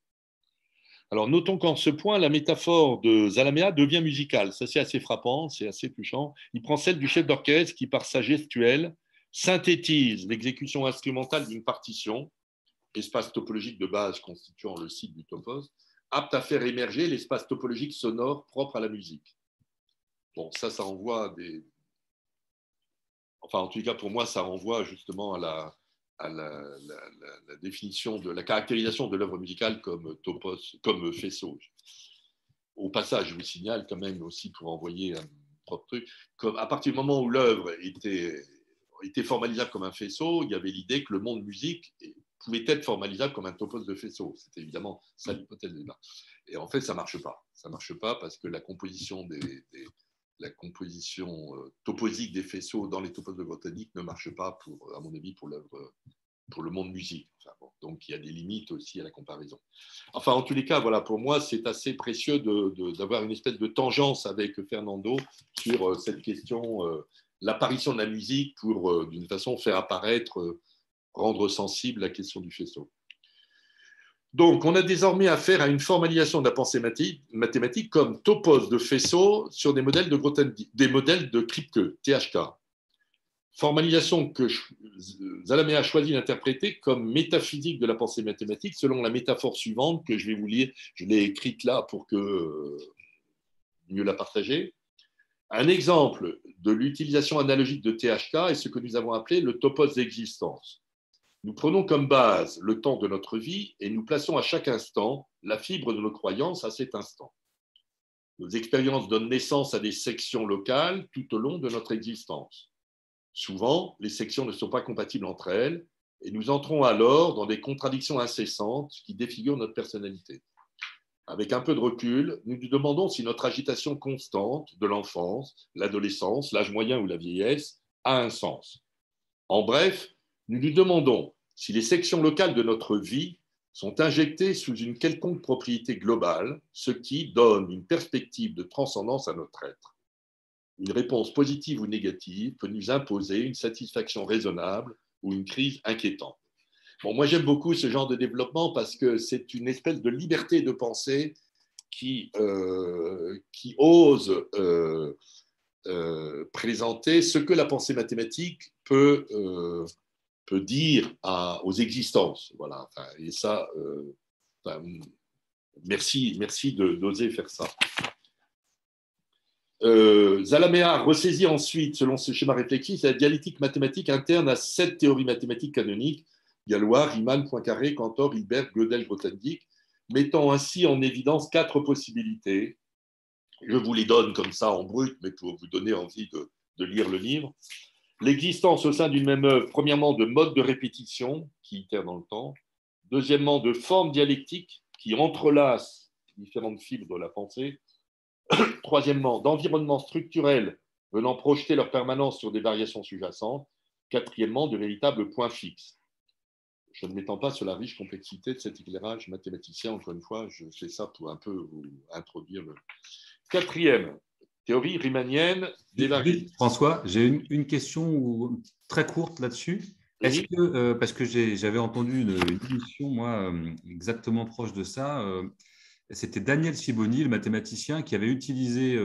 Alors, notons qu'en ce point, la métaphore de Zalamea devient musicale. Ça, c'est assez frappant, c'est assez touchant. Il prend celle du chef d'orchestre qui, par sa gestuelle, synthétise l'exécution instrumentale d'une partition, espace topologique de base constituant le site du topos, apte à faire émerger l'espace topologique sonore propre à la musique. Bon, ça renvoie à des... Enfin, en tout cas, pour moi, ça renvoie justement à la définition de la caractérisation de l'œuvre musicale comme topos, comme faisceau. Au passage, je vous signale quand même aussi pour envoyer un propre truc, comme à partir du moment où l'œuvre était formalisable comme un faisceau, il y avait l'idée que le monde musique pouvait être formalisable comme un topos de faisceau. C'était évidemment ça l'hypothèse de débat. Et en fait, ça ne marche pas. Ça ne marche pas parce que la composition toposique des faisceaux dans les topos de Grothendieck ne marche pas, à mon avis, pour le monde musique. Enfin, bon, donc, il y a des limites aussi à la comparaison. Enfin, en tous les cas, voilà, pour moi, c'est assez précieux d'avoir une espèce de tangence avec Fernando sur cette question l'apparition de la musique pour, d'une façon, faire apparaître, rendre sensible la question du faisceau. Donc, on a désormais affaire à une formalisation de la pensée mathématique comme topos de faisceau sur des modèles de Kripke, THK. Formalisation que Zalamea a choisi d'interpréter comme métaphysique de la pensée mathématique selon la métaphore suivante que je vais vous lire. Je l'ai écrite là pour que mieux la partager. Un exemple de l'utilisation analogique de THK est ce que nous avons appelé le topos d'existence. Nous prenons comme base le temps de notre vie et nous plaçons à chaque instant la fibre de nos croyances à cet instant. Nos expériences donnent naissance à des sections locales tout au long de notre existence. Souvent, les sections ne sont pas compatibles entre elles et nous entrons alors dans des contradictions incessantes qui défigurent notre personnalité. Avec un peu de recul, nous nous demandons si notre agitation constante de l'enfance, l'adolescence, l'âge moyen ou la vieillesse a un sens. En bref, nous nous demandons si les sections locales de notre vie sont injectées sous une quelconque propriété globale, ce qui donne une perspective de transcendance à notre être. Une réponse positive ou négative peut nous imposer une satisfaction raisonnable ou une crise inquiétante. Bon, moi, j'aime beaucoup ce genre de développement parce que c'est une espèce de liberté de pensée qui ose présenter ce que la pensée mathématique peut dire aux existences. Voilà. Et ça, merci d'oser faire ça. Zalamea ressaisit ensuite, selon ce schéma réflexif, la dialectique mathématique interne à 7 théories mathématiques canoniques, Galois, Riemann, Poincaré, Cantor, Hilbert, Gödel, Grothendieck, mettant ainsi en évidence 4 possibilités. Je vous les donne comme ça en brut, mais pour vous donner envie de lire le livre. L'existence au sein d'une même œuvre, premièrement, de modes de répétition qui itèrent dans le temps, deuxièmement, de formes dialectiques qui entrelacent différentes fibres de la pensée, troisièmement, d'environnements structurels venant projeter leur permanence sur des variations sous-jacentes, quatrièmement, de véritables points fixes. Je ne m'étends pas sur la riche complexité de cet éclairage mathématicien, encore une fois, je fais ça pour un peu vous introduire le... Quatrième, théorie riemannienne des variables. François, j'ai une question très courte là-dessus. Est-ce que, parce que j'avais entendu une émission, moi, exactement proche de ça, c'était Daniel Sibony, le mathématicien, qui avait utilisé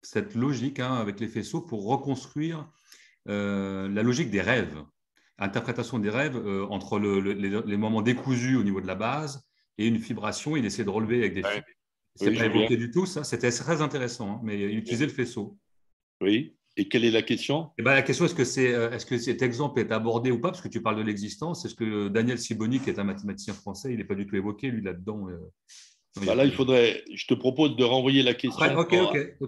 cette logique avec les faisceaux pour reconstruire la logique des rêves, interprétation des rêves entre les moments décousus au niveau de la base et une fibration. Il essaie de relever avec des fibres. Ce n'est pas évoqué du tout, ça. C'était très intéressant, mais il utilisait le faisceau. Oui. Et quelle est la question? La question, est-ce que cet exemple est abordé ou pas? Parce que tu parles de l'existence. Est-ce que Daniel Sibony, qui est un mathématicien français, il n'est pas du tout évoqué, lui, là-dedans? Là, je te propose de renvoyer la question. Après, ok.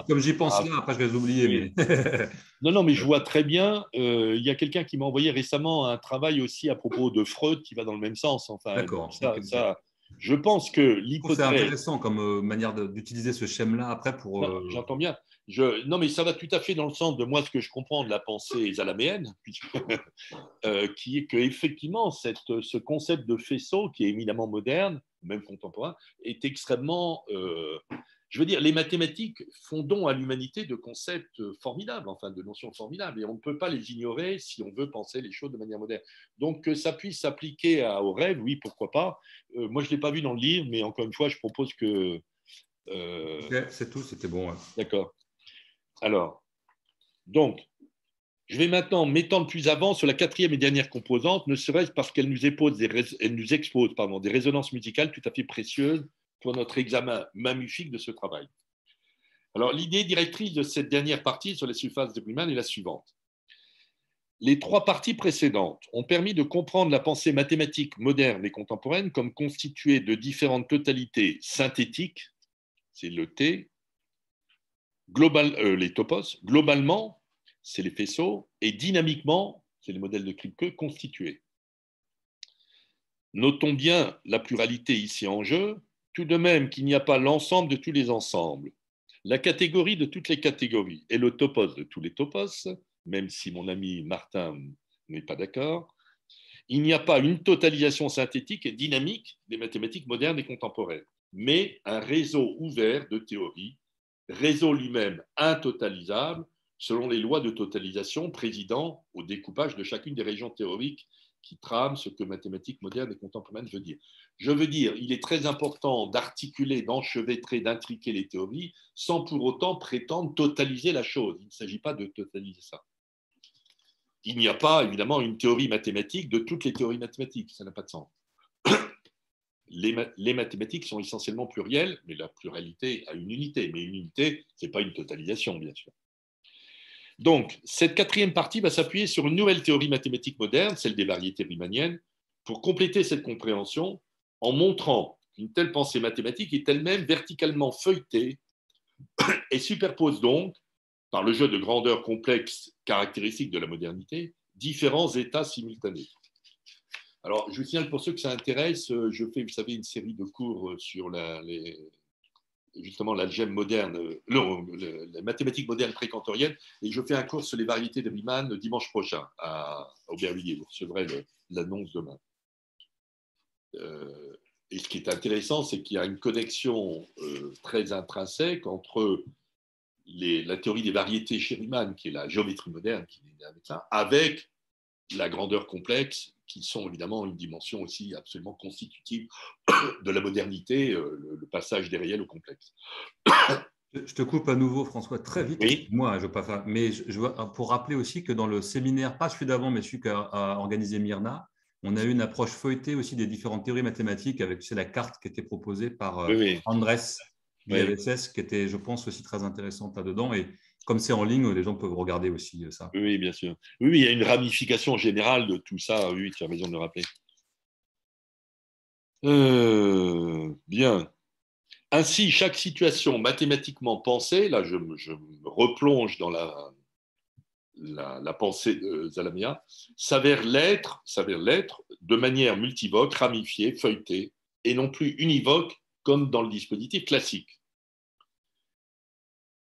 Comme j'y pense là, après je vais les oublier. Oui. Mais... non, mais je vois très bien. Il y a quelqu'un qui m'a envoyé récemment un travail aussi à propos de Freud qui va dans le même sens. Enfin, d'accord. Je pense que l'hypothèse. C'est intéressant comme manière d'utiliser ce schème-là après pour. J'entends bien. Non, mais ça va tout à fait dans le sens de moi ce que je comprends de la pensée zalaméenne, qui est qu'effectivement, ce concept de faisceau, qui est éminemment moderne, même contemporain, est extrêmement. Je veux dire, les mathématiques font don à l'humanité de concepts formidables, enfin de notions formidables, et on ne peut pas les ignorer si on veut penser les choses de manière moderne. Donc, que ça puisse s'appliquer aux rêves, oui, pourquoi pas. Moi, je ne l'ai pas vu dans le livre, mais encore une fois, je propose que. Ok, c'est tout, c'était bon. Ouais. D'accord. Alors, donc, je vais maintenant m'étendre plus avant sur la quatrième et dernière composante, ne serait-ce parce qu'elle nous expose des résonances musicales tout à fait précieuses pour notre examen magnifique de ce travail. Alors, l'idée directrice de cette dernière partie sur les surfaces de Riemann est la suivante. Les 3 parties précédentes ont permis de comprendre la pensée mathématique moderne et contemporaine comme constituée de différentes totalités synthétiques, c'est le T, les topos, globalement, c'est les faisceaux, et dynamiquement, c'est les modèles de Kripke constitués. Notons bien la pluralité ici en jeu, tout de même qu'il n'y a pas l'ensemble de tous les ensembles, la catégorie de toutes les catégories et le topos de tous les topos, même si mon ami Martin n'est pas d'accord. Il n'y a pas une totalisation synthétique et dynamique des mathématiques modernes et contemporaines, mais un réseau ouvert de théories, réseau lui-même intotalisable, selon les lois de totalisation présidant au découpage de chacune des régions théoriques qui trament ce que mathématiques modernes et contemporaines veut dire. Je veux dire, il est très important d'articuler, d'enchevêtrer, d'intriquer les théories sans pour autant prétendre totaliser la chose. Il ne s'agit pas de totaliser ça. Il n'y a pas, évidemment, une théorie mathématique de toutes les théories mathématiques. Ça n'a pas de sens. Les mathématiques sont essentiellement plurielles, mais la pluralité a une unité. Mais une unité, ce n'est pas une totalisation, bien sûr. Donc, cette quatrième partie va s'appuyer sur une nouvelle théorie mathématique moderne, celle des variétés riemanniennes, pour compléter cette compréhension en montrant qu'une telle pensée mathématique est elle-même verticalement feuilletée et superpose donc, par le jeu de grandeur complexe caractéristique de la modernité, différents états simultanés. Alors, je vous signale pour ceux que ça intéresse, je fais, vous savez, une série de cours sur justement l'algèbre moderne, la mathématique moderne précantorienne, et je fais un cours sur les variétés de Riemann dimanche prochain à Aubervilliers. Vous recevrez l'annonce demain. Et ce qui est intéressant, c'est qu'il y a une connexion très intrinsèque entre la théorie des variétés chez Riemann, qui est la géométrie moderne, qui est avec ça, avec la grandeur complexe, qui sont évidemment une dimension aussi absolument constitutive de la modernité, le passage des réels au complexe. Je te coupe à nouveau, François, très vite. Oui. Moi, je veux pas faire. Mais pour rappeler aussi que dans le séminaire, pas celui d'avant, mais celui qu'a organisé Myrna, on a eu une approche feuilletée aussi des différentes théories mathématiques avec la carte qui était proposée par Oui. Andrés Villaveses, Oui. qui était, je pense, aussi très intéressante là-dedans. Et comme c'est en ligne, les gens peuvent regarder aussi ça. Oui, bien sûr. Oui, il y a une ramification générale de tout ça. Oui, tu as raison de le rappeler. Bien. Ainsi, chaque situation mathématiquement pensée, là je me replonge dans la pensée de Zalamea, s'avère l'être de manière multivoque, ramifiée, feuilletée, et non plus univoque comme dans le dispositif classique.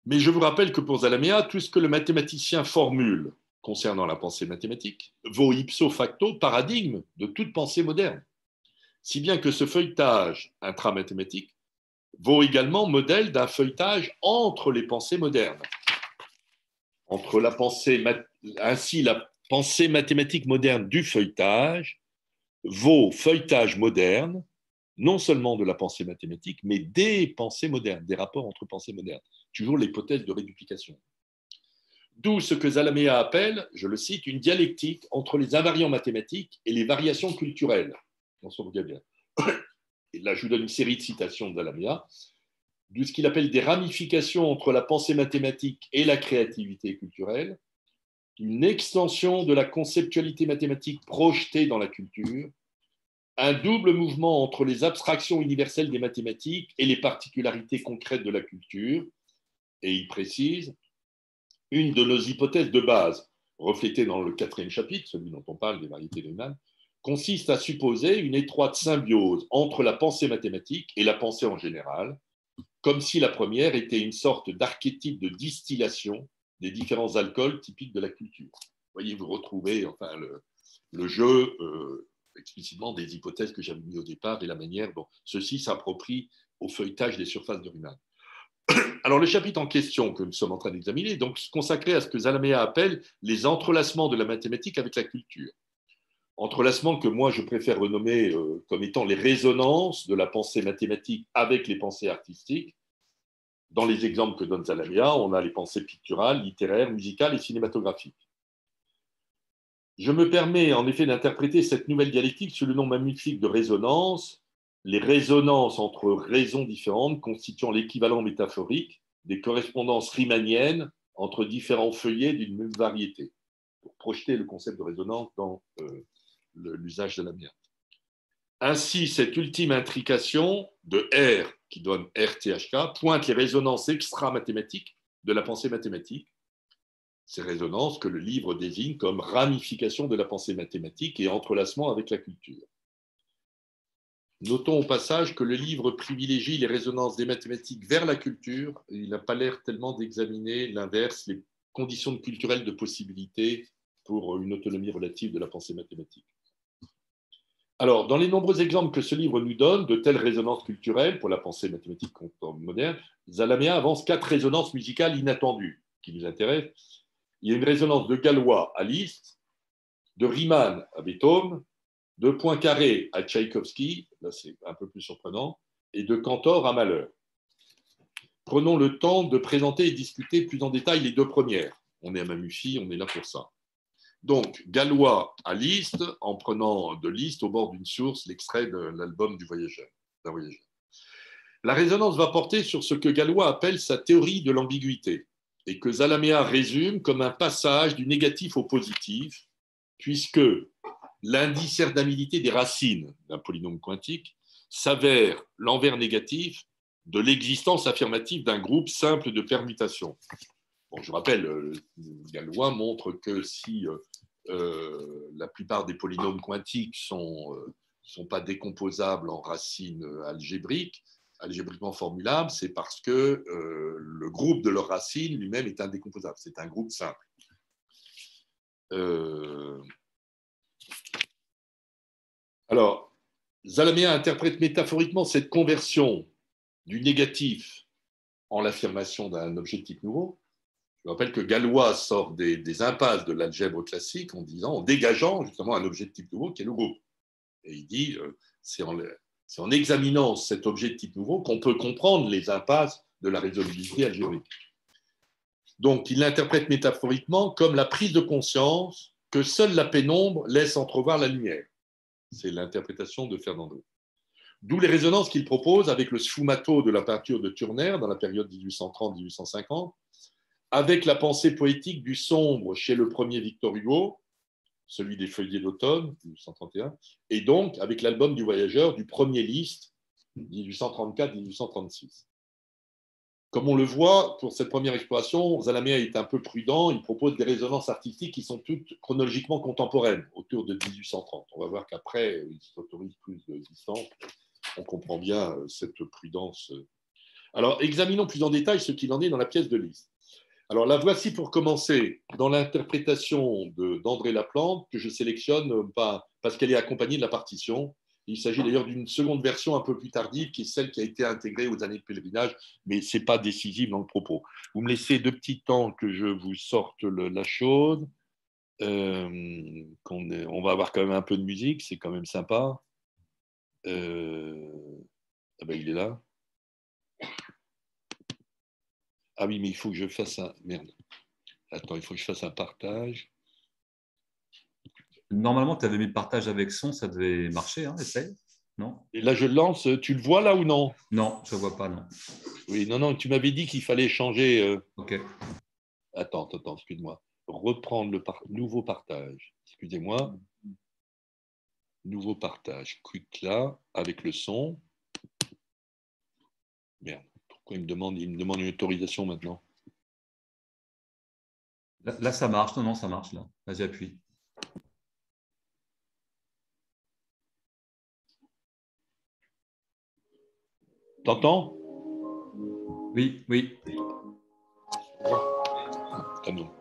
Mais je vous rappelle que pour Zalamea, tout ce que le mathématicien formule concernant la pensée mathématique vaut ipso facto paradigme de toute pensée moderne, si bien que ce feuilletage intramathématique vaut également modèle d'un feuilletage entre les pensées modernes. Ainsi, la pensée mathématique moderne du feuilletage vaut feuilletage moderne, non seulement de la pensée mathématique, mais des pensées modernes, des rapports entre pensées modernes. Toujours l'hypothèse de réduplication. D'où ce que Zalamea appelle, je le cite, une dialectique entre les invariants mathématiques et les variations culturelles dans son vocabulaire. Et là, je vous donne une série de citations de Zalamea, de ce qu'il appelle des ramifications entre la pensée mathématique et la créativité culturelle, une extension de la conceptualité mathématique projetée dans la culture, un double mouvement entre les abstractions universelles des mathématiques et les particularités concrètes de la culture, et il précise, une de nos hypothèses de base, reflétée dans le 4e chapitre, celui dont on parle des variétés de Riemann, consiste à supposer une étroite symbiose entre la pensée mathématique et la pensée en général, comme si la première était une sorte d'archétype de distillation des différents alcools typiques de la culture. Vous voyez, vous retrouvez enfin, le jeu explicitement des hypothèses que j'avais mis au départ et la manière dont ceci s'approprie au feuilletage des surfaces de Riemann. Alors, le chapitre en question que nous sommes en train d'examiner est donc consacré à ce que Zalamea appelle les entrelacements de la mathématique avec la culture. Entrelacements que moi je préfère renommer comme étant les résonances de la pensée mathématique avec les pensées artistiques. Dans les exemples que donne Zalamea, on a les pensées picturales, littéraires, musicales et cinématographiques. Je me permets en effet d'interpréter cette nouvelle dialectique sous le nom magnifique de résonance, les résonances entre raisons différentes constituant l'équivalent métaphorique des correspondances riemanniennes entre différents feuillets d'une même variété, pour projeter le concept de résonance dans l'usage de la mienne. Ainsi, cette ultime intrication de R, qui donne RTHK, pointe les résonances extra-mathématiques de la pensée mathématique, ces résonances que le livre désigne comme ramification de la pensée mathématique et entrelacement avec la culture. Notons au passage que le livre privilégie les résonances des mathématiques vers la culture. Il n'a pas l'air tellement d'examiner l'inverse, les conditions culturelles de possibilité pour une autonomie relative de la pensée mathématique. Alors, dans les nombreux exemples que ce livre nous donne de telles résonances culturelles pour la pensée mathématique moderne, Zalamea avance 4 résonances musicales inattendues. qui nous intéresse, il y a une résonance de Galois à Liszt, de Riemann à Beethoven, de Poincaré à Tchaïkovski, là c'est un peu plus surprenant, et de Cantor à Mahler. Prenons le temps de présenter et discuter plus en détail les deux premières. On est à Mamouchi, on est là pour ça. Donc, Galois à Liszt, en prenant de Liszt au bord d'une source l'extrait de l'album du voyageur, d'un voyageur. La résonance va porter sur ce que Galois appelle sa théorie de l'ambiguïté et que Zalamea résume comme un passage du négatif au positif, puisque l'indiscernabilité des racines d'un polynôme quantique s'avère l'envers négatif de l'existence affirmative d'un groupe simple de permutations. Bon, je rappelle, Galois montre que si la plupart des polynômes quantiques sont pas décomposables en racines algébriquement formulables, c'est parce que le groupe de leurs racines lui-même est indécomposable. C'est un groupe simple. Alors, Zalamea interprète métaphoriquement cette conversion du négatif en l'affirmation d'un objectif nouveau. Je rappelle que Galois sort des impasses de l'algèbre classique en dégageant justement un objectif nouveau qui est le groupe. Et il dit, c'est en examinant cet objectif nouveau qu'on peut comprendre les impasses de la résolubilité algébrique. Donc, il l'interprète métaphoriquement comme la prise de conscience que seule la pénombre laisse entrevoir la lumière. C'est l'interprétation de Fernando. D'où les résonances qu'il propose avec le sfumato de la peinture de Turner dans la période 1830-1850, avec la pensée poétique du sombre chez le premier Victor Hugo, celui des Feuillets d'automne, 1831, et donc avec l'album du voyageur du premier Liszt, 1834-1836. Comme on le voit, pour cette première exploration, Zalamea est un peu prudent, il propose des résonances artistiques qui sont toutes chronologiquement contemporaines, autour de 1830. On va voir qu'après, il s'autorise plus de distance. On comprend bien cette prudence. Alors, examinons plus en détail ce qu'il en est dans la pièce de Liszt. Alors, la voici pour commencer dans l'interprétation d'André Laplante, que je sélectionne parce qu'elle est accompagnée de la partition. Il s'agit d'ailleurs d'une seconde version un peu plus tardive, qui est celle qui a été intégrée aux années de pèlerinage, mais ce n'est pas décisif dans le propos. Vous me laissez 2 petits temps que je vous sorte la chose. On va avoir quand même un peu de musique, c'est quand même sympa. Ah ben, il est là. Ah oui, mais il faut que je fasse un... Merde. Attends, il faut que je fasse un partage. Normalement, tu avais mis le partage avec son, ça devait marcher, hein, essaye. Non? Et là, je le lance. Tu le vois là ou non? Non, je ne vois pas, non. Oui, non, tu m'avais dit qu'il fallait changer. OK. Attends, excuse-moi. Reprendre le nouveau partage. Excusez-moi. Nouveau partage. Clique là, avec le son. Merde. Pourquoi il me demande une autorisation maintenant? Là, ça marche. Non, ça marche, là. Vas-y, appuie. T'entends? Oui, oui. Très bien.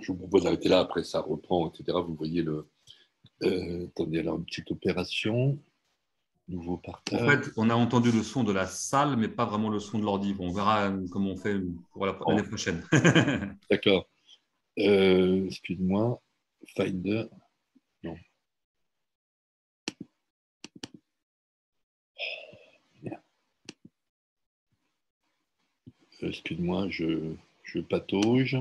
je vous propose d'arrêter là, après ça reprend, etc. Vous voyez le... attendez, alors une petite opération. Nouveau En partage. fait, on a entendu le son de la salle, mais pas vraiment le son de l'ordi. Bon, on verra comment on fait pour l'année prochaine. D'accord. Excuse-moi. Finder. Non. Excuse-moi, je patauge.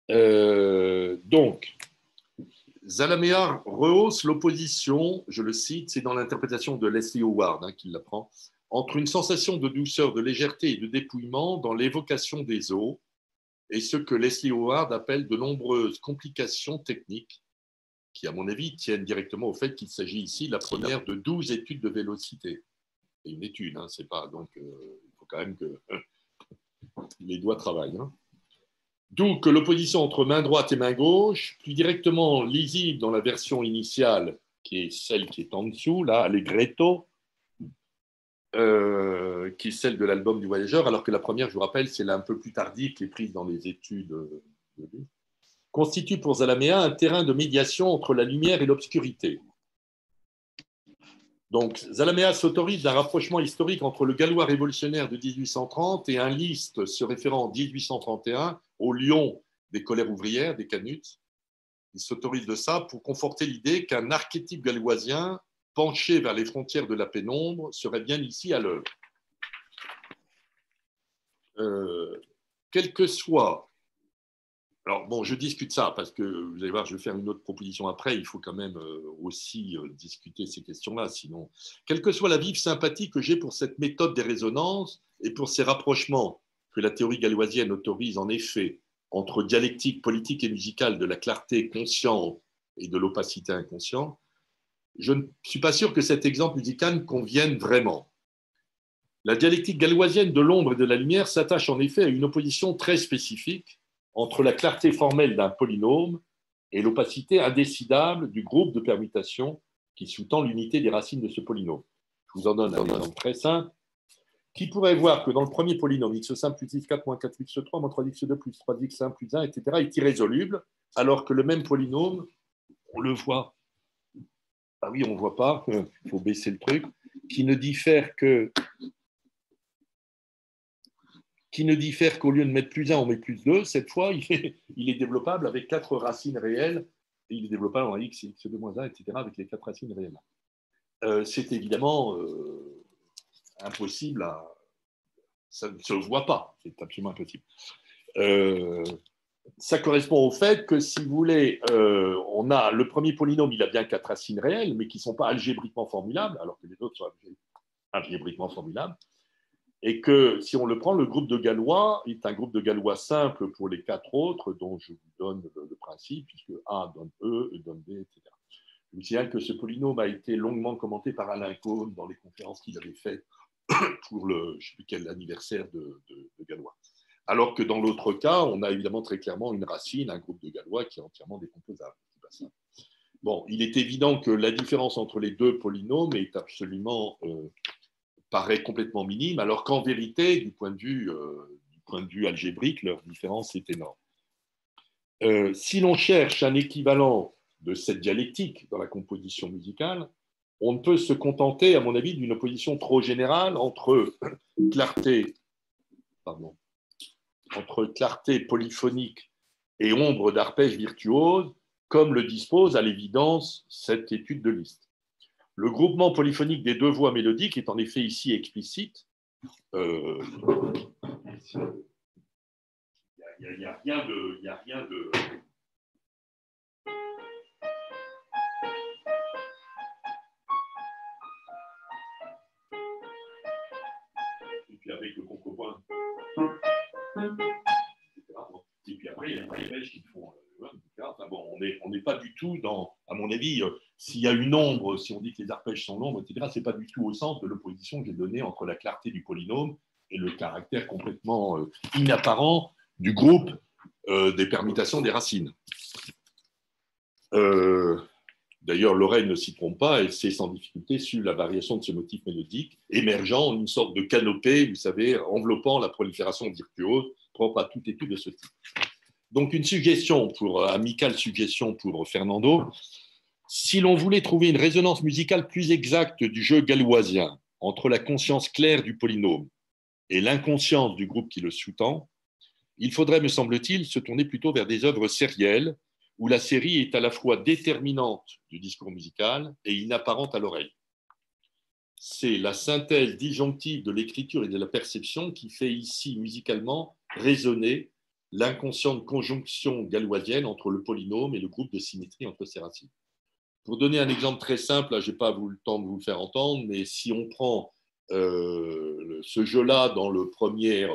Donc, Zalamea rehausse l'opposition, je le cite, c'est dans l'interprétation de Leslie Howard qu'il l'apprend, entre une sensation de douceur, de légèreté et de dépouillement dans l'évocation des eaux et ce que Leslie Howard appelle de nombreuses complications techniques qui, à mon avis, tiennent directement au fait qu'il s'agit ici la première de 12 études de vélocité. C'est une étude, c'est pas, donc il faut quand même que les doigts travaillent. D'où que l'opposition entre main droite et main gauche, plus directement lisible dans la version initiale, qui est celle qui est en dessous, là, Allegretto, qui est celle de l'album du voyageur, alors que la première, je vous rappelle, c'est là un peu plus tardive, qui est prise dans les études constitue pour Zalamea un terrain de médiation entre la lumière et l'obscurité. Donc, Zalamea s'autorise d'un rapprochement historique entre le gallois révolutionnaire de 1830 et un liste se référant en 1831 au lion des colères ouvrières, des Canuts. Il s'autorise de ça pour conforter l'idée qu'un archétype galloisien penché vers les frontières de la pénombre serait bien ici à l'œuvre. Quel que soit... Alors, bon, je discute ça parce que, vous allez voir, je vais faire une autre proposition après. Il faut quand même aussi discuter ces questions-là. Sinon, quelle que soit la vive sympathie que j'ai pour cette méthode des résonances et pour ces rapprochements que la théorie galloisienne autorise en effet entre dialectique politique et musicale de la clarté consciente et de l'opacité inconsciente, je ne suis pas sûr que cet exemple musical convienne vraiment. La dialectique galloisienne de l'ombre et de la lumière s'attache en effet à une opposition très spécifique entre la clarté formelle d'un polynôme et l'opacité indécidable du groupe de permutations qui sous-tend l'unité des racines de ce polynôme. Je vous en donne un exemple très simple. Qui pourrait voir que dans le premier polynôme, x simple plus x4 moins 4x3 moins 3x2 plus 3x1 plus 1, etc., est irrésoluble, alors que le même polynôme, on le voit. Ah oui, on ne voit pas, il faut baisser le truc, qui ne diffère qu'au lieu de mettre plus 1, on met plus 2. Cette fois, il est développable avec 4 racines réelles, et il est développable en x, x2 moins 1, etc., avec les 4 racines réelles. C'est évidemment impossible à... Ça ne se voit pas, c'est absolument impossible. Ça correspond au fait que, si vous voulez, on a le premier polynôme, il a bien 4 racines réelles, mais qui ne sont pas algébriquement formulables, alors que les autres sont algébriquement formulables. Et que, si on le prend, le groupe de Galois est un groupe de Galois simple pour les 4 autres, dont je vous donne le principe, puisque A donne E donne B, etc. Je vous signale que ce polynôme a été longuement commenté par Alain Cohn dans les conférences qu'il avait faites pour le, je ne sais plus quel anniversaire de Galois. Alors que dans l'autre cas, on a évidemment très clairement une racine, un groupe de Galois qui est entièrement décomposable. Bon, il est évident que la différence entre les deux polynômes est absolument... paraît complètement minime, alors qu'en vérité, du point de vue algébrique, leur différence est énorme. Si l'on cherche un équivalent de cette dialectique dans la composition musicale, on ne peut se contenter, à mon avis, d'une opposition trop générale entre clarté polyphonique et ombre d'arpège virtuose, comme le dispose à l'évidence cette étude de Liszt. Le groupement polyphonique des deux voix mélodiques est en effet ici explicite. Il n'y a rien de... Et puis avec le contrepoint. Et puis après, il y a les pêches qui font... Enfin bon, on n'est pas du tout dans, à mon avis, s'il y a une ombre, si on dit que les arpèges sont l'ombre, etc., ce n'est pas du tout au sens de l'opposition que j'ai donnée entre la clarté du polynôme et le caractère complètement inapparent du groupe des permutations des racines. D'ailleurs, Lorraine ne s'y trompe pas, elle sait sans difficulté suivre la variation de ce motif mélodique, émergeant en une sorte de canopée, vous savez, enveloppant la prolifération virtuose propre à toute étude de ce type. Donc, une suggestion, amicale suggestion pour Fernando, si l'on voulait trouver une résonance musicale plus exacte du jeu galloisien entre la conscience claire du polynôme et l'inconscience du groupe qui le sous-tend, il faudrait, me semble-t-il, se tourner plutôt vers des œuvres sérielles où la série est à la fois déterminante du discours musical et inapparente à l'oreille. C'est la synthèse disjonctive de l'écriture et de la perception qui fait ici musicalement résonner l'inconsciente conjonction galloisienne entre le polynôme et le groupe de symétrie entre ses racines. Pour donner un exemple très simple, là, je n'ai pas le temps de vous le faire entendre, mais si on prend ce jeu-là dans le premier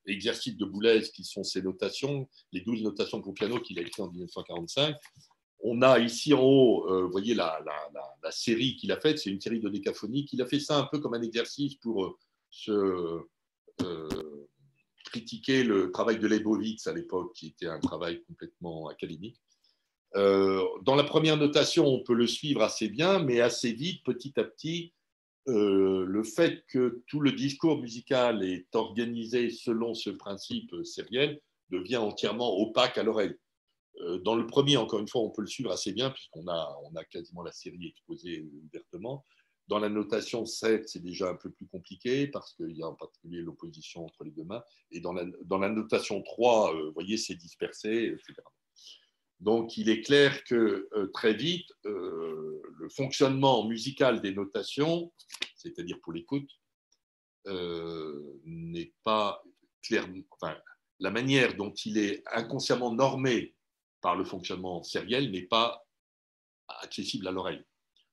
exercice de Boulez, qui sont ses notations, les 12 notations pour piano qu'il a écrit en 1945, on a ici en haut, vous voyez la série qu'il a faite, c'est une série de décaphoniques. Il a fait ça un peu comme un exercice pour critiquer le travail de Leibowitz à l'époque, qui était un travail complètement académique. Dans la première notation, on peut le suivre assez bien, mais assez vite, petit à petit, le fait que tout le discours musical est organisé selon ce principe sériel devient entièrement opaque à l'oreille. Dans le premier, encore une fois, on peut le suivre assez bien, puisqu'on a quasiment la série exposée ouvertement. Dans la notation 7, c'est déjà un peu plus compliqué, parce qu'il y a en particulier l'opposition entre les deux mains. Et dans la notation 3, vous voyez, c'est dispersé, etc. Donc, il est clair que très vite, le fonctionnement musical des notations, c'est-à-dire pour l'écoute, n'est pas clair. Enfin, la manière dont il est inconsciemment normé par le fonctionnement sériel n'est pas accessible à l'oreille.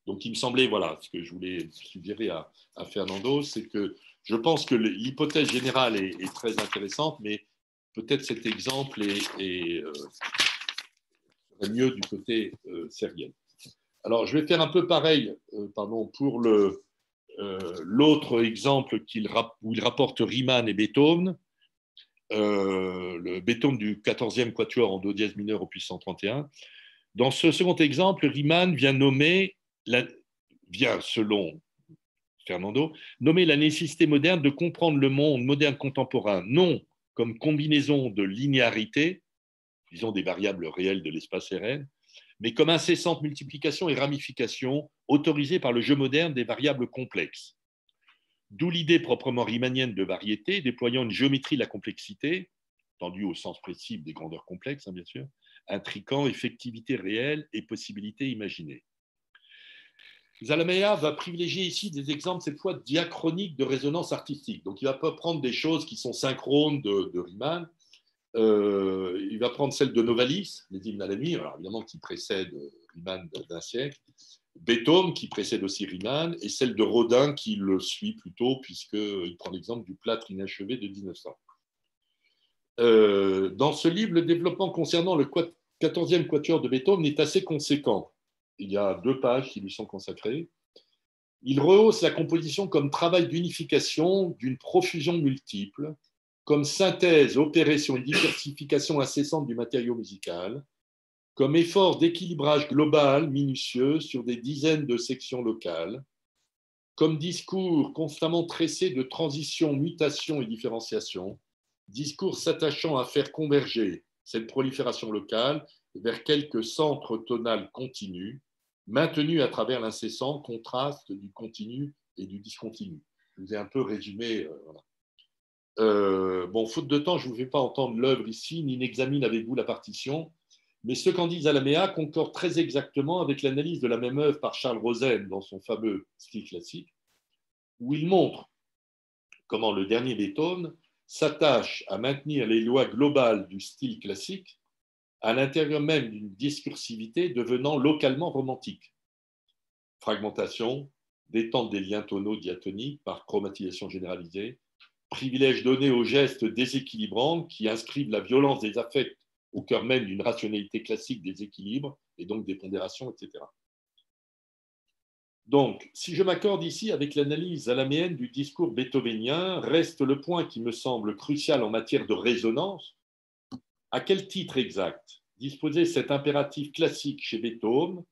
Donc, il me semblait, voilà, ce que je voulais suggérer à Fernando, c'est que je pense que l'hypothèse générale est très intéressante, mais peut-être cet exemple est mieux du côté sériel. Alors, je vais faire un peu pareil pour l'autre exemple où il rapporte Riemann et Beethoven, le Beethoven du 14e quatuor en do dièse mineur opus 131. Dans ce second exemple, Riemann vient, selon Fernando, nommer la nécessité moderne de comprendre le monde moderne contemporain, non comme combinaison de linéarité, disons des variables réelles de l'espace RN, mais comme incessante multiplication et ramification autorisée par le jeu moderne des variables complexes. D'où l'idée proprement riemannienne de variété, déployant une géométrie de la complexité, tendue au sens précis des grandeurs complexes, bien sûr, intriquant effectivité réelle et possibilité imaginée. Zalamea va privilégier ici des exemples, cette fois diachroniques de résonance artistique. Donc, il ne va pas prendre des choses qui sont synchrones de Riemann. Il va prendre celle de Novalis, les hymnes à la nuit, alors évidemment qui précède Riemann d'un siècle, Beethoven qui précède aussi Riemann, et celle de Rodin qui le suit plutôt, puisqu'il prend l'exemple du plâtre inachevé de 1900. Dans ce livre, le développement concernant le 14e quatuor de Beethoven est assez conséquent. Il y a 2 pages qui lui sont consacrées. Il rehausse la composition comme travail d'unification d'une profusion multiple, comme synthèse opérée sur une diversification incessante du matériau musical, comme effort d'équilibrage global minutieux sur des dizaines de sections locales, comme discours constamment tressé de transition, mutation et différenciation, discours s'attachant à faire converger cette prolifération locale vers quelques centres tonales continus, maintenus à travers l'incessant contraste du continu et du discontinu. Je vous ai un peu résumé. Bon, faute de temps, je ne vous fais pas entendre l'œuvre ici, ni n'examine avec vous la partition, mais ce qu'en dit Zalamea concorde très exactement avec l'analyse de la même œuvre par Charles Rosen dans son fameux style classique, où il montre comment le dernier Beethoven s'attache à maintenir les lois globales du style classique à l'intérieur même d'une discursivité devenant localement romantique. Fragmentation, détente des liens tonaux diatoniques par chromatisation généralisée, privilège donné aux gestes déséquilibrants qui inscrivent la violence des affects au cœur même d'une rationalité classique des équilibres et donc des pondérations, etc. Donc, si je m'accorde ici avec l'analyse zalaméenne du discours beethovénien, reste le point qui me semble crucial en matière de résonance. À quel titre exact disposer cet impératif classique chez Beethoven,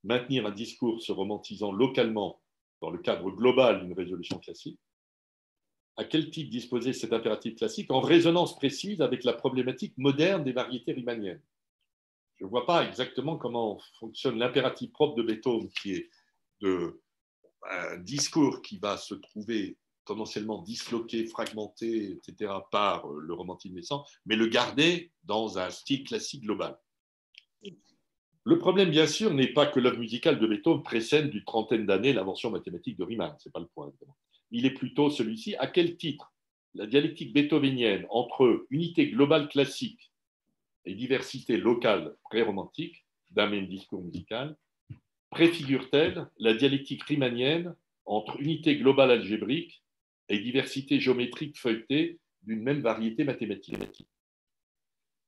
maintenir un discours se romantisant localement dans le cadre global d'une résolution classique? à quel type disposait cet impératif classique en résonance précise avec la problématique moderne des variétés riemanniennes. Je ne vois pas exactement comment fonctionne l'impératif propre de Beethoven, qui est un discours qui va se trouver potentiellement disloqué, fragmenté, etc., par le romantisme naissant, mais le garder dans un style classique global. Le problème, bien sûr, n'est pas que l'œuvre musicale de Beethoven précède d'une trentaine d'années l'invention mathématique de Riemann, ce n'est pas le point, évidemment. Il est plutôt celui-ci. À quel titre la dialectique beethovenienne entre unité globale classique et diversité locale pré-romantique d'un même discours musical préfigure-t-elle la dialectique riemannienne entre unité globale algébrique et diversité géométrique feuilletée d'une même variété mathématique?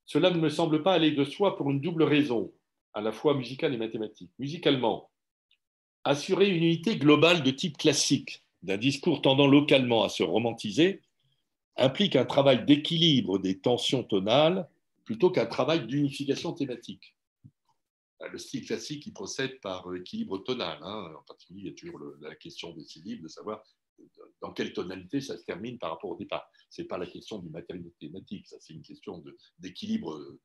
Cela ne me semble pas aller de soi pour une double raison, à la fois musicale et mathématique. Musicalement, assurer une unité globale de type classique d'un discours tendant localement à se romantiser implique un travail d'équilibre des tensions tonales plutôt qu'un travail d'unification thématique. Le style classique, il procède par équilibre tonal. En particulier, il y a toujours la question des syllabes, de savoir dans quelle tonalité ça se termine par rapport au départ. Ce n'est pas la question du matériau thématique, ça c'est une question d'équilibre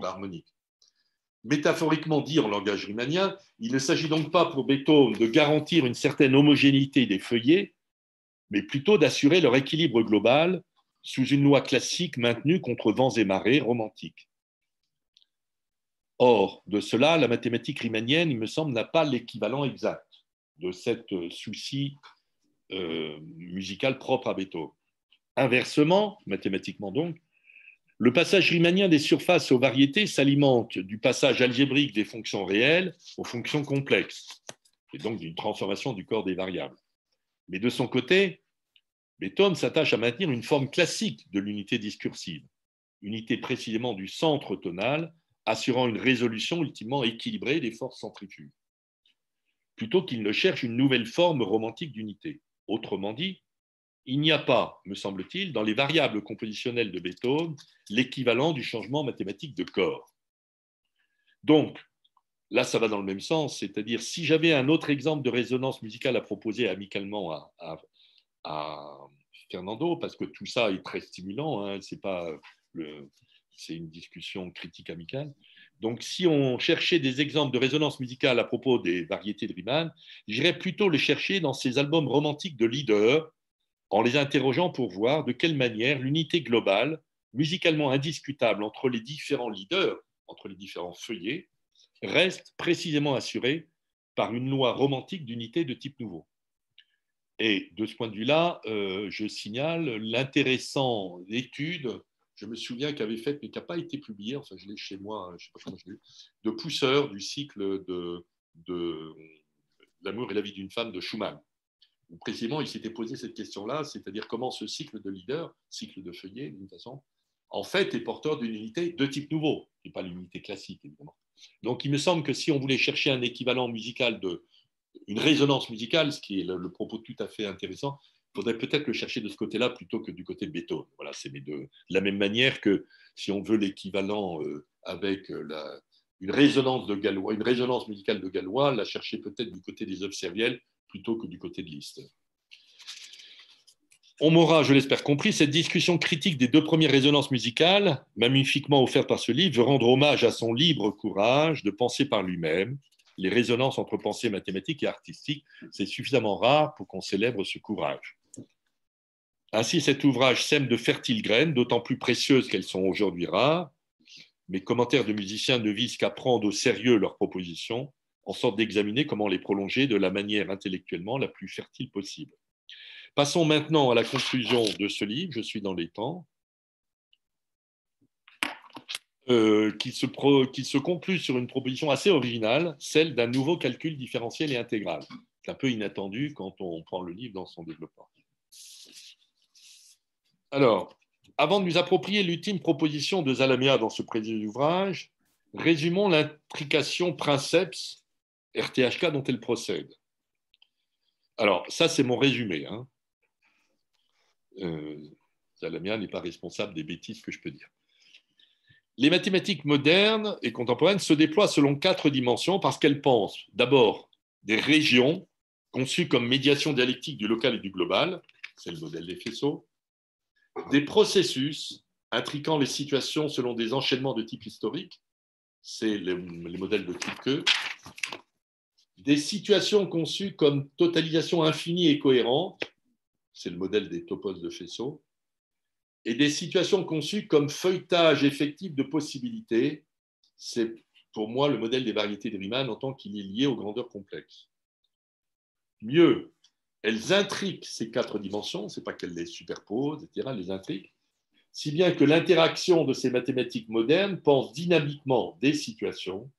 harmonique. Métaphoriquement dit en langage riemanien, il ne s'agit donc pas pour Beethoven de garantir une certaine homogénéité des feuillets, mais plutôt d'assurer leur équilibre global sous une loi classique maintenue contre vents et marées romantiques. Or, de cela, la mathématique riemannienne, il me semble, n'a pas l'équivalent exact de cette souci musical propre à Beethoven. Inversement, mathématiquement donc, le passage riemannien des surfaces aux variétés s'alimente du passage algébrique des fonctions réelles aux fonctions complexes, et donc d'une transformation du corps des variables. Mais de son côté, Beethoven s'attache à maintenir une forme classique de l'unité discursive, unité précisément du centre tonal, assurant une résolution ultimement équilibrée des forces centrifuges, plutôt qu'il ne cherche une nouvelle forme romantique d'unité. Autrement dit, il n'y a pas, me semble-t-il, dans les variables compositionnelles de Beethoven, l'équivalent du changement mathématique de corps. Donc, là, ça va dans le même sens, c'est-à-dire si j'avais un autre exemple de résonance musicale à proposer amicalement à Fernando, parce que tout ça est très stimulant, c'est une discussion critique amicale. Donc, si on cherchait des exemples de résonance musicale à propos des variétés de Riemann, j'irais plutôt les chercher dans ces albums romantiques de leaders, en les interrogeant pour voir de quelle manière l'unité globale, musicalement indiscutable entre les différents leaders, entre les différents feuillets, reste précisément assurée par une loi romantique d'unité de type nouveau. Et de ce point de vue-là, je signale l'intéressante étude, je me souviens qu'avait faite, mais qui n'a pas été publiée, enfin je l'ai chez moi, je ne sais pas comment je l'ai eu, de Pousseur du cycle de L'amour et la vie d'une femme de Schumann. Où précisément, il s'était posé cette question-là, c'est-à-dire comment ce cycle de leader, cycle de feuillet, d'une façon, en fait, est porteur d'une unité de type nouveau, qui n'est pas l'unité classique, évidemment. Donc, il me semble que si on voulait chercher un équivalent musical, une résonance musicale, ce qui est le propos tout à fait intéressant, il faudrait peut-être le chercher de ce côté-là plutôt que du côté de Beethoven. Voilà, c'est de la même manière que si on veut l'équivalent avec une résonance de Galois, une résonance musicale de Galois, la chercher peut-être du côté des œuvres sérielles plutôt que du côté de Liszt. On m'aura, je l'espère, compris, cette discussion critique des deux premières résonances musicales, magnifiquement offerte par ce livre, veut rendre hommage à son libre courage de penser par lui-même. Les résonances entre pensée mathématique et artistique, c'est suffisamment rare pour qu'on célèbre ce courage. Ainsi, cet ouvrage sème de fertiles graines, d'autant plus précieuses qu'elles sont aujourd'hui rares. Mes commentaires de musiciens ne visent qu'à prendre au sérieux leurs propositions, en sorte d'examiner comment les prolonger de la manière intellectuellement la plus fertile possible. Passons maintenant à la conclusion de ce livre, je suis dans les temps, qui se conclut sur une proposition assez originale, celle d'un nouveau calcul différentiel et intégral. C'est un peu inattendu quand on prend le livre dans son développement. Alors, avant de nous approprier l'ultime proposition de Zalamea dans ce précieux ouvrage, résumons l'intrication princeps RTHK dont elle procède. Alors, ça, c'est mon résumé. Zalamea n'est pas responsable des bêtises que je peux dire. Les mathématiques modernes et contemporaines se déploient selon 4 dimensions parce qu'elles pensent d'abord des régions conçues comme médiation dialectique du local et du global, c'est le modèle des faisceaux, des processus intriquant les situations selon des enchaînements de type historique, c'est les modèles de type queue, des situations conçues comme totalisation infinie et cohérente, c'est le modèle des topos de faisceaux, et des situations conçues comme feuilletage effectif de possibilités, c'est pour moi le modèle des variétés de Riemann en tant qu'il est lié aux grandeurs complexes. Mieux, elles intriquent ces 4 dimensions, ce n'est pas qu'elles les superposent, etc., elles les intriquent, si bien que l'interaction de ces mathématiques modernes pense dynamiquement des situations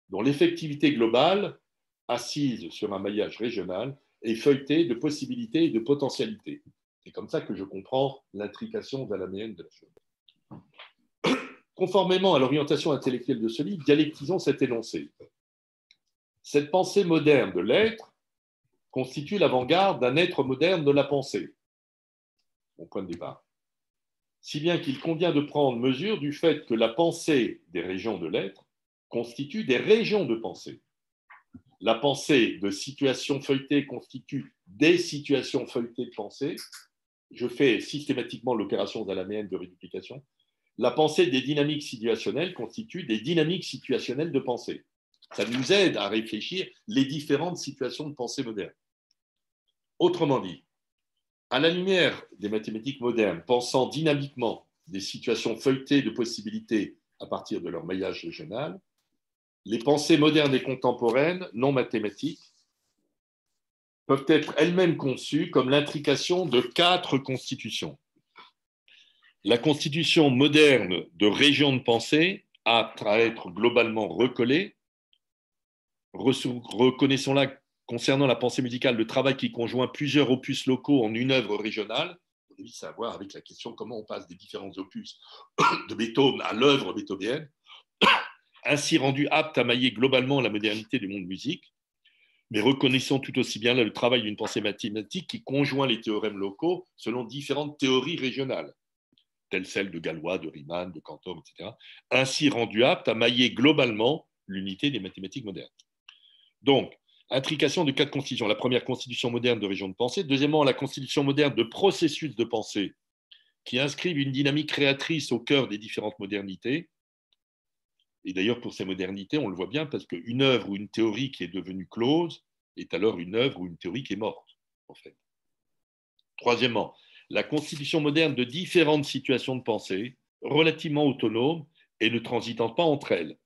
dont l'effectivité globale, assise sur un maillage régional, est feuilletée de possibilités et de potentialités. C'est comme ça que je comprends l'intrication dalaméenne de la chose. Conformément à l'orientation intellectuelle de ce livre, dialectisons cet énoncé. Cette pensée moderne de l'être constitue l'avant-garde d'un être moderne de la pensée. Mon point de départ. Si bien qu'il convient de prendre mesure du fait que la pensée des régions de l'être constitue des régions de pensée. La pensée de situations feuilletées constitue des situations feuilletées de pensée. Je fais systématiquement l'opération dalaméenne de réduplication. La pensée des dynamiques situationnelles constitue des dynamiques situationnelles de pensée. Ça nous aide à réfléchir les différentes situations de pensée moderne. Autrement dit, à la lumière des mathématiques modernes, pensant dynamiquement des situations feuilletées de possibilités à partir de leur maillage régional, les pensées modernes et contemporaines, non mathématiques, peuvent être elles-mêmes conçues comme l'intrication de 4 constitutions. La constitution moderne de régions de pensée, apte à être globalement recollée, reconnaissons-la concernant la pensée musicale, le travail qui conjoint plusieurs opus locaux en une œuvre régionale. Ça a à voir avec la question comment on passe des différents opus de Beethoven à l'œuvre beethovenienne, ainsi rendu apte à mailler globalement la modernité du monde musique. Mais reconnaissons tout aussi bien là le travail d'une pensée mathématique qui conjoint les théorèmes locaux selon différentes théories régionales, telles celles de Galois, de Riemann, de Cantor, etc., ainsi rendu apte à mailler globalement l'unité des mathématiques modernes. Donc, intrication de 4 constitutions. La première, constitution moderne de région de pensée. Deuxièmement, la constitution moderne de processus de pensée qui inscrivent une dynamique créatrice au cœur des différentes modernités. Et d'ailleurs, pour ces modernités, on le voit bien parce qu'une œuvre ou une théorie qui est devenue close est alors une œuvre ou une théorie qui est morte, en fait. Troisièmement, la constitution moderne de différentes situations de pensée relativement autonomes et ne transitant pas entre elles.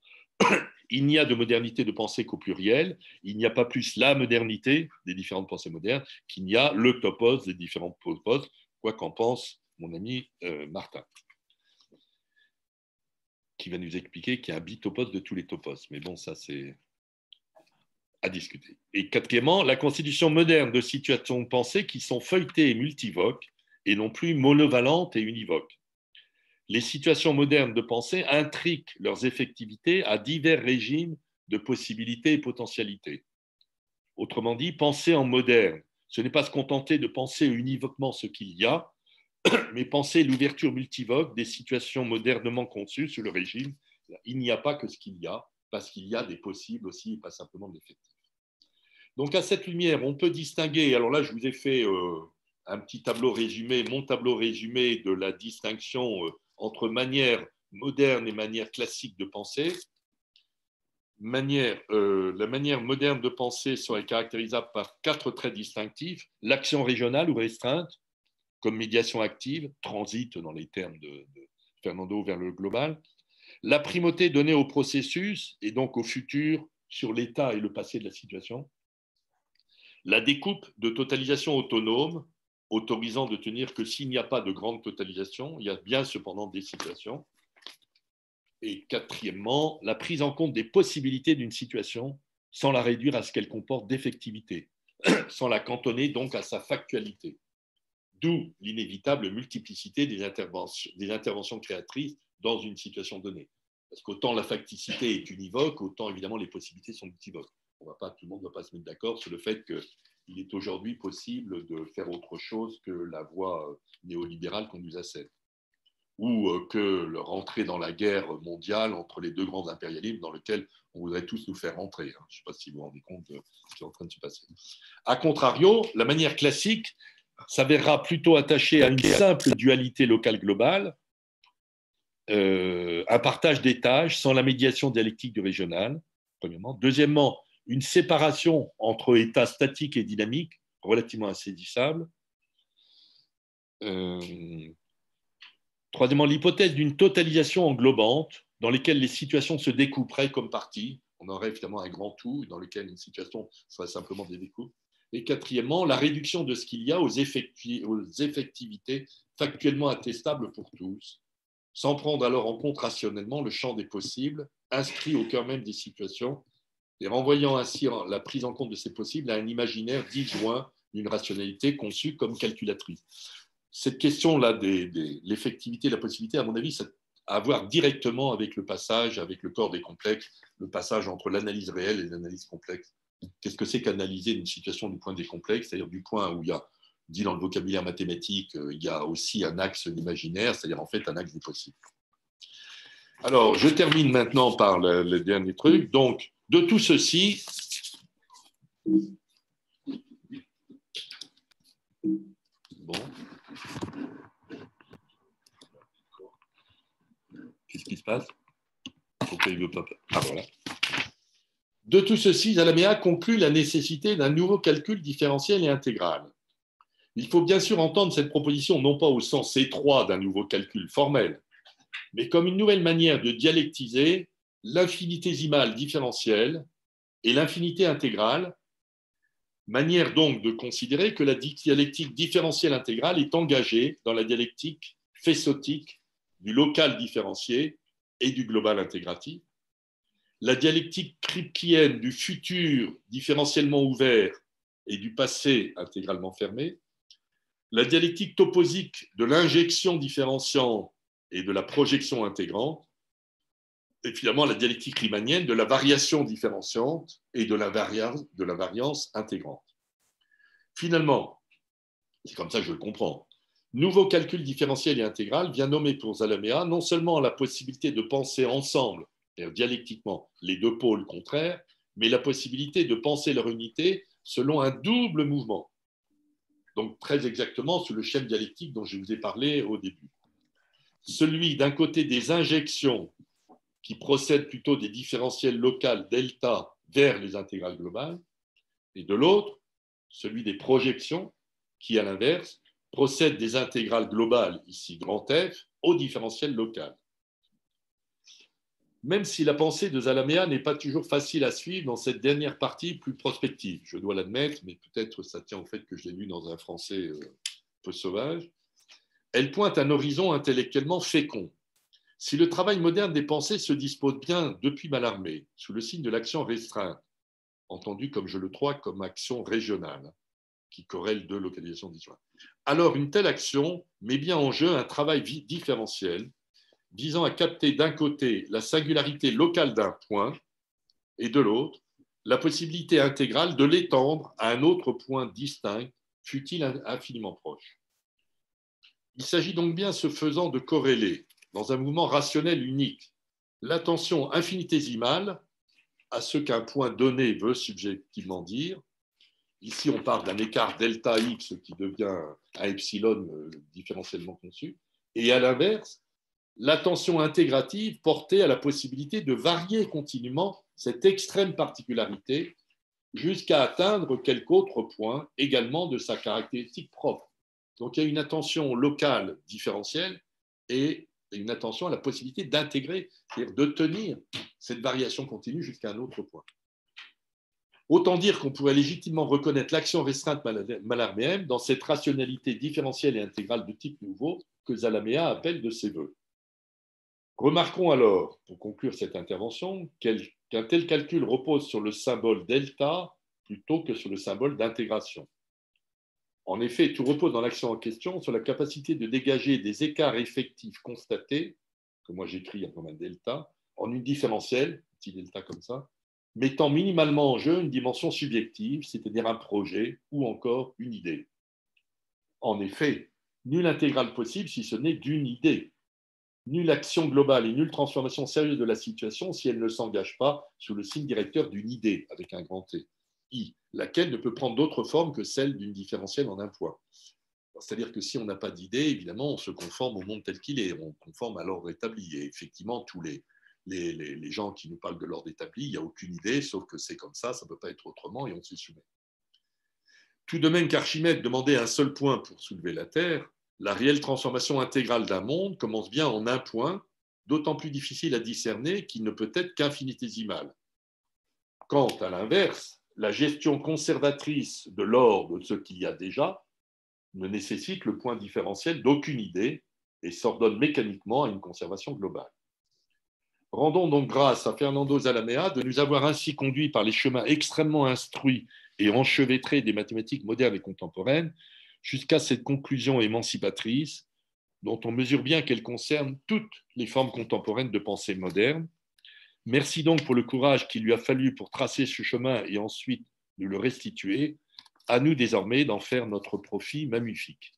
Il n'y a de modernité de pensée qu'au pluriel, il n'y a pas plus la modernité des différentes pensées modernes qu'il n'y a le topos des différents topos, quoi qu'en pense mon ami Martin, qui va nous expliquer qu'il y a un bitopos de tous les topos. Mais bon, ça c'est à discuter. Et quatrièmement, la constitution moderne de situations de pensée qui sont feuilletées et multivoques et non plus monovalentes et univoques. Les situations modernes de pensée intriquent leurs effectivités à divers régimes de possibilités et potentialités. Autrement dit, penser en moderne, ce n'est pas se contenter de penser univoquement ce qu'il y a, mais penser l'ouverture multivoque des situations modernement conçues sous le régime. Il n'y a pas que ce qu'il y a, parce qu'il y a des possibles aussi et pas simplement de l'effectif. Donc à cette lumière, on peut distinguer, alors là je vous ai fait un petit tableau résumé, mon tableau résumé de la distinction entre manière moderne et manière classique de penser. La manière moderne de penser serait caractérisable par 4 traits distinctifs. L'action régionale ou restreinte, comme médiation active, transit dans les termes de Fernando vers le global. La primauté donnée au processus et donc au futur sur l'état et le passé de la situation. La découpe de totalisation autonome, autorisant de tenir que s'il n'y a pas de grande totalisation, il y a bien cependant des situations. Et quatrièmement, la prise en compte des possibilités d'une situation sans la réduire à ce qu'elle comporte d'effectivité, sans la cantonner donc à sa factualité. D'où l'inévitable multiplicité des interventions créatrices dans une situation donnée. Parce qu'autant la facticité est univoque, autant évidemment les possibilités sont multivoques. Tout le monde ne va pas se mettre d'accord sur le fait qu'il est aujourd'hui possible de faire autre chose que la voie néolibérale qu'on nous accède. Ou que rentrer dans la guerre mondiale entre les 2 grands impérialismes dans lequel on voudrait tous nous faire rentrer. Je ne sais pas si vous vous rendez compte de ce qui est en train de se passer. A contrario, la manière classique s'avérera plutôt attaché à une simple dualité locale globale, un partage des tâches sans la médiation dialectique du régional, premièrement. Deuxièmement, une séparation entre états statiques et dynamiques relativement insaisissable. Troisièmement, l'hypothèse d'une totalisation englobante dans laquelle les situations se découperaient comme parties. On aurait finalement un grand tout dans lequel une situation serait simplement des découpes. Et quatrièmement, la réduction de ce qu'il y a aux effectivités factuellement attestables pour tous, sans prendre alors en compte rationnellement le champ des possibles, inscrit au cœur même des situations, et renvoyant ainsi la prise en compte de ces possibles à un imaginaire disjoint d'une rationalité conçue comme calculatrice. Cette question-là de l'effectivité, de la possibilité, à mon avis, ça a à voir directement avec le passage, avec le corps des complexes, le passage entre l'analyse réelle et l'analyse complexe. Qu'est-ce que c'est qu'analyser une situation du point des complexes, c'est-à-dire du point où il y a, dit dans le vocabulaire mathématique, il y a aussi un axe imaginaire, c'est-à-dire en fait un axe des possibles. Alors, je termine maintenant par le dernier truc. Donc, de tout ceci, bon. Qu'est-ce qui se passe? Pourquoi il veut pas? Ah, voilà. De tout ceci, Zalamea conclut la nécessité d'un nouveau calcul différentiel et intégral. Il faut bien sûr entendre cette proposition non pas au sens étroit d'un nouveau calcul formel, mais comme une nouvelle manière de dialectiser l'infinitésimale différentielle et l'infinité intégrale, manière donc de considérer que la dialectique différentielle intégrale est engagée dans la dialectique fessotique du local différencié et du global intégratif, la dialectique kripkeïenne du futur différentiellement ouvert et du passé intégralement fermé, la dialectique toposique de l'injection différenciante et de la projection intégrante, et finalement la dialectique riemannienne de la variation différenciante et de la variance intégrante. Finalement, c'est comme ça que je le comprends, nouveau calcul différentiel et intégral vient nommer pour Zalamea non seulement la possibilité de penser ensemble, dialectiquement, les deux pôles contraires, mais la possibilité de penser leur unité selon un double mouvement. Donc très exactement sous le schéma dialectique dont je vous ai parlé au début. Celui d'un côté des injections qui procèdent plutôt des différentiels locales delta vers les intégrales globales, et de l'autre, celui des projections qui, à l'inverse, procèdent des intégrales globales, ici grand F, au différentiel local. Même si la pensée de Zalamea n'est pas toujours facile à suivre dans cette dernière partie plus prospective, je dois l'admettre, mais peut-être ça tient au fait que je l'ai lu dans un français peu sauvage, elle pointe un horizon intellectuellement fécond. Si le travail moderne des pensées se dispose bien depuis Mallarmé, sous le signe de l'action restreinte, entendu comme je le crois comme action régionale, qui corrèle deux localisations différentes, alors une telle action met bien en jeu un travail différentiel visant à capter d'un côté la singularité locale d'un point et de l'autre la possibilité intégrale de l'étendre à un autre point distinct, fût-il infiniment proche. Il s'agit donc bien, ce faisant, de corréler, dans un mouvement rationnel unique, l'attention infinitésimale à ce qu'un point donné veut subjectivement dire. Ici, on parle d'un écart delta x qui devient un epsilon différentiellement conçu, et à l'inverse, l'attention intégrative portée à la possibilité de varier continuellement cette extrême particularité jusqu'à atteindre quelque autre point également de sa caractéristique propre. Donc il y a une attention locale différentielle et une attention à la possibilité d'intégrer, c'est-à-dire de tenir cette variation continue jusqu'à un autre point. Autant dire qu'on pourrait légitimement reconnaître l'action restreinte mallarméenne dans cette rationalité différentielle et intégrale de type nouveau que Zalamea appelle de ses voeux. Remarquons alors, pour conclure cette intervention, qu'un tel calcul repose sur le symbole delta plutôt que sur le symbole d'intégration. En effet, tout repose dans l'action en question sur la capacité de dégager des écarts effectifs constatés, que moi j'écris comme un delta, en une différentielle, petit delta comme ça, mettant minimalement en jeu une dimension subjective, c'est-à-dire un projet ou encore une idée. En effet, nulle intégrale possible si ce n'est d'une idée. Nulle action globale et nulle transformation sérieuse de la situation si elle ne s'engage pas sous le signe directeur d'une idée, avec un grand T, I, laquelle ne peut prendre d'autre forme que celle d'une différentielle en un point. C'est-à-dire que si on n'a pas d'idée, évidemment, on se conforme au monde tel qu'il est, on conforme à l'ordre établi. Et effectivement, tous les gens qui nous parlent de l'ordre établi, il n'y a aucune idée, sauf que c'est comme ça ne peut pas être autrement, et on s'y soumet. Tout de même qu'Archimède demandait un seul point pour soulever la Terre, la réelle transformation intégrale d'un monde commence bien en un point, d'autant plus difficile à discerner qu'il ne peut être qu'infinitésimal. Quant à l'inverse, la gestion conservatrice de l'ordre de ce qu'il y a déjà ne nécessite le point différentiel d'aucune idée et s'ordonne mécaniquement à une conservation globale. Rendons donc grâce à Fernando Zalamea de nous avoir ainsi conduits par les chemins extrêmement instruits et enchevêtrés des mathématiques modernes et contemporaines jusqu'à cette conclusion émancipatrice dont on mesure bien qu'elle concerne toutes les formes contemporaines de pensée moderne. Merci donc pour le courage qu'il lui a fallu pour tracer ce chemin et ensuite nous le restituer. À nous désormais d'en faire notre profit magnifique.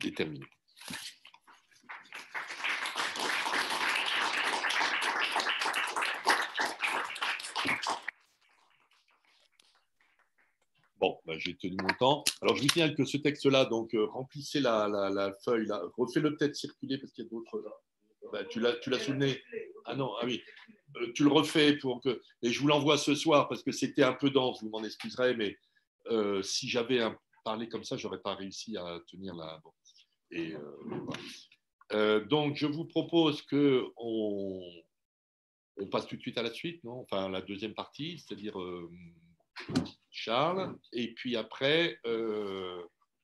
Déterminé. Bon, ben, j'ai tenu mon temps. Alors, je vous signale que ce texte-là, donc, remplissez la feuille, là. Refais-le peut-être circuler parce qu'il y a d'autres. Ben, tu l'as souvenu. Ah non, ah oui. Tu le refais pour que. Et je vous l'envoie ce soir parce que c'était un peu dense, vous m'en excuserez, mais si j'avais parlé comme ça, je n'aurais pas réussi à tenir la. Bon. Et, voilà. Donc, je vous propose qu'on passe tout de suite à la suite, non? Enfin, la deuxième partie, c'est-à-dire Charles. Et puis après,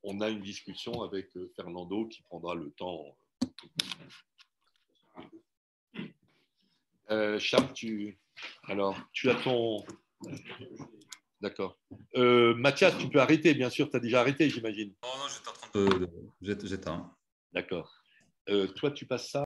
on a une discussion avec Fernando qui prendra le temps. Charles, tu as ton. D'accord. Mathias, tu peux arrêter, bien sûr, tu as déjà arrêté, j'imagine. Non, j'étais en train de. J'éteins. D'accord. Toi, tu passes ça.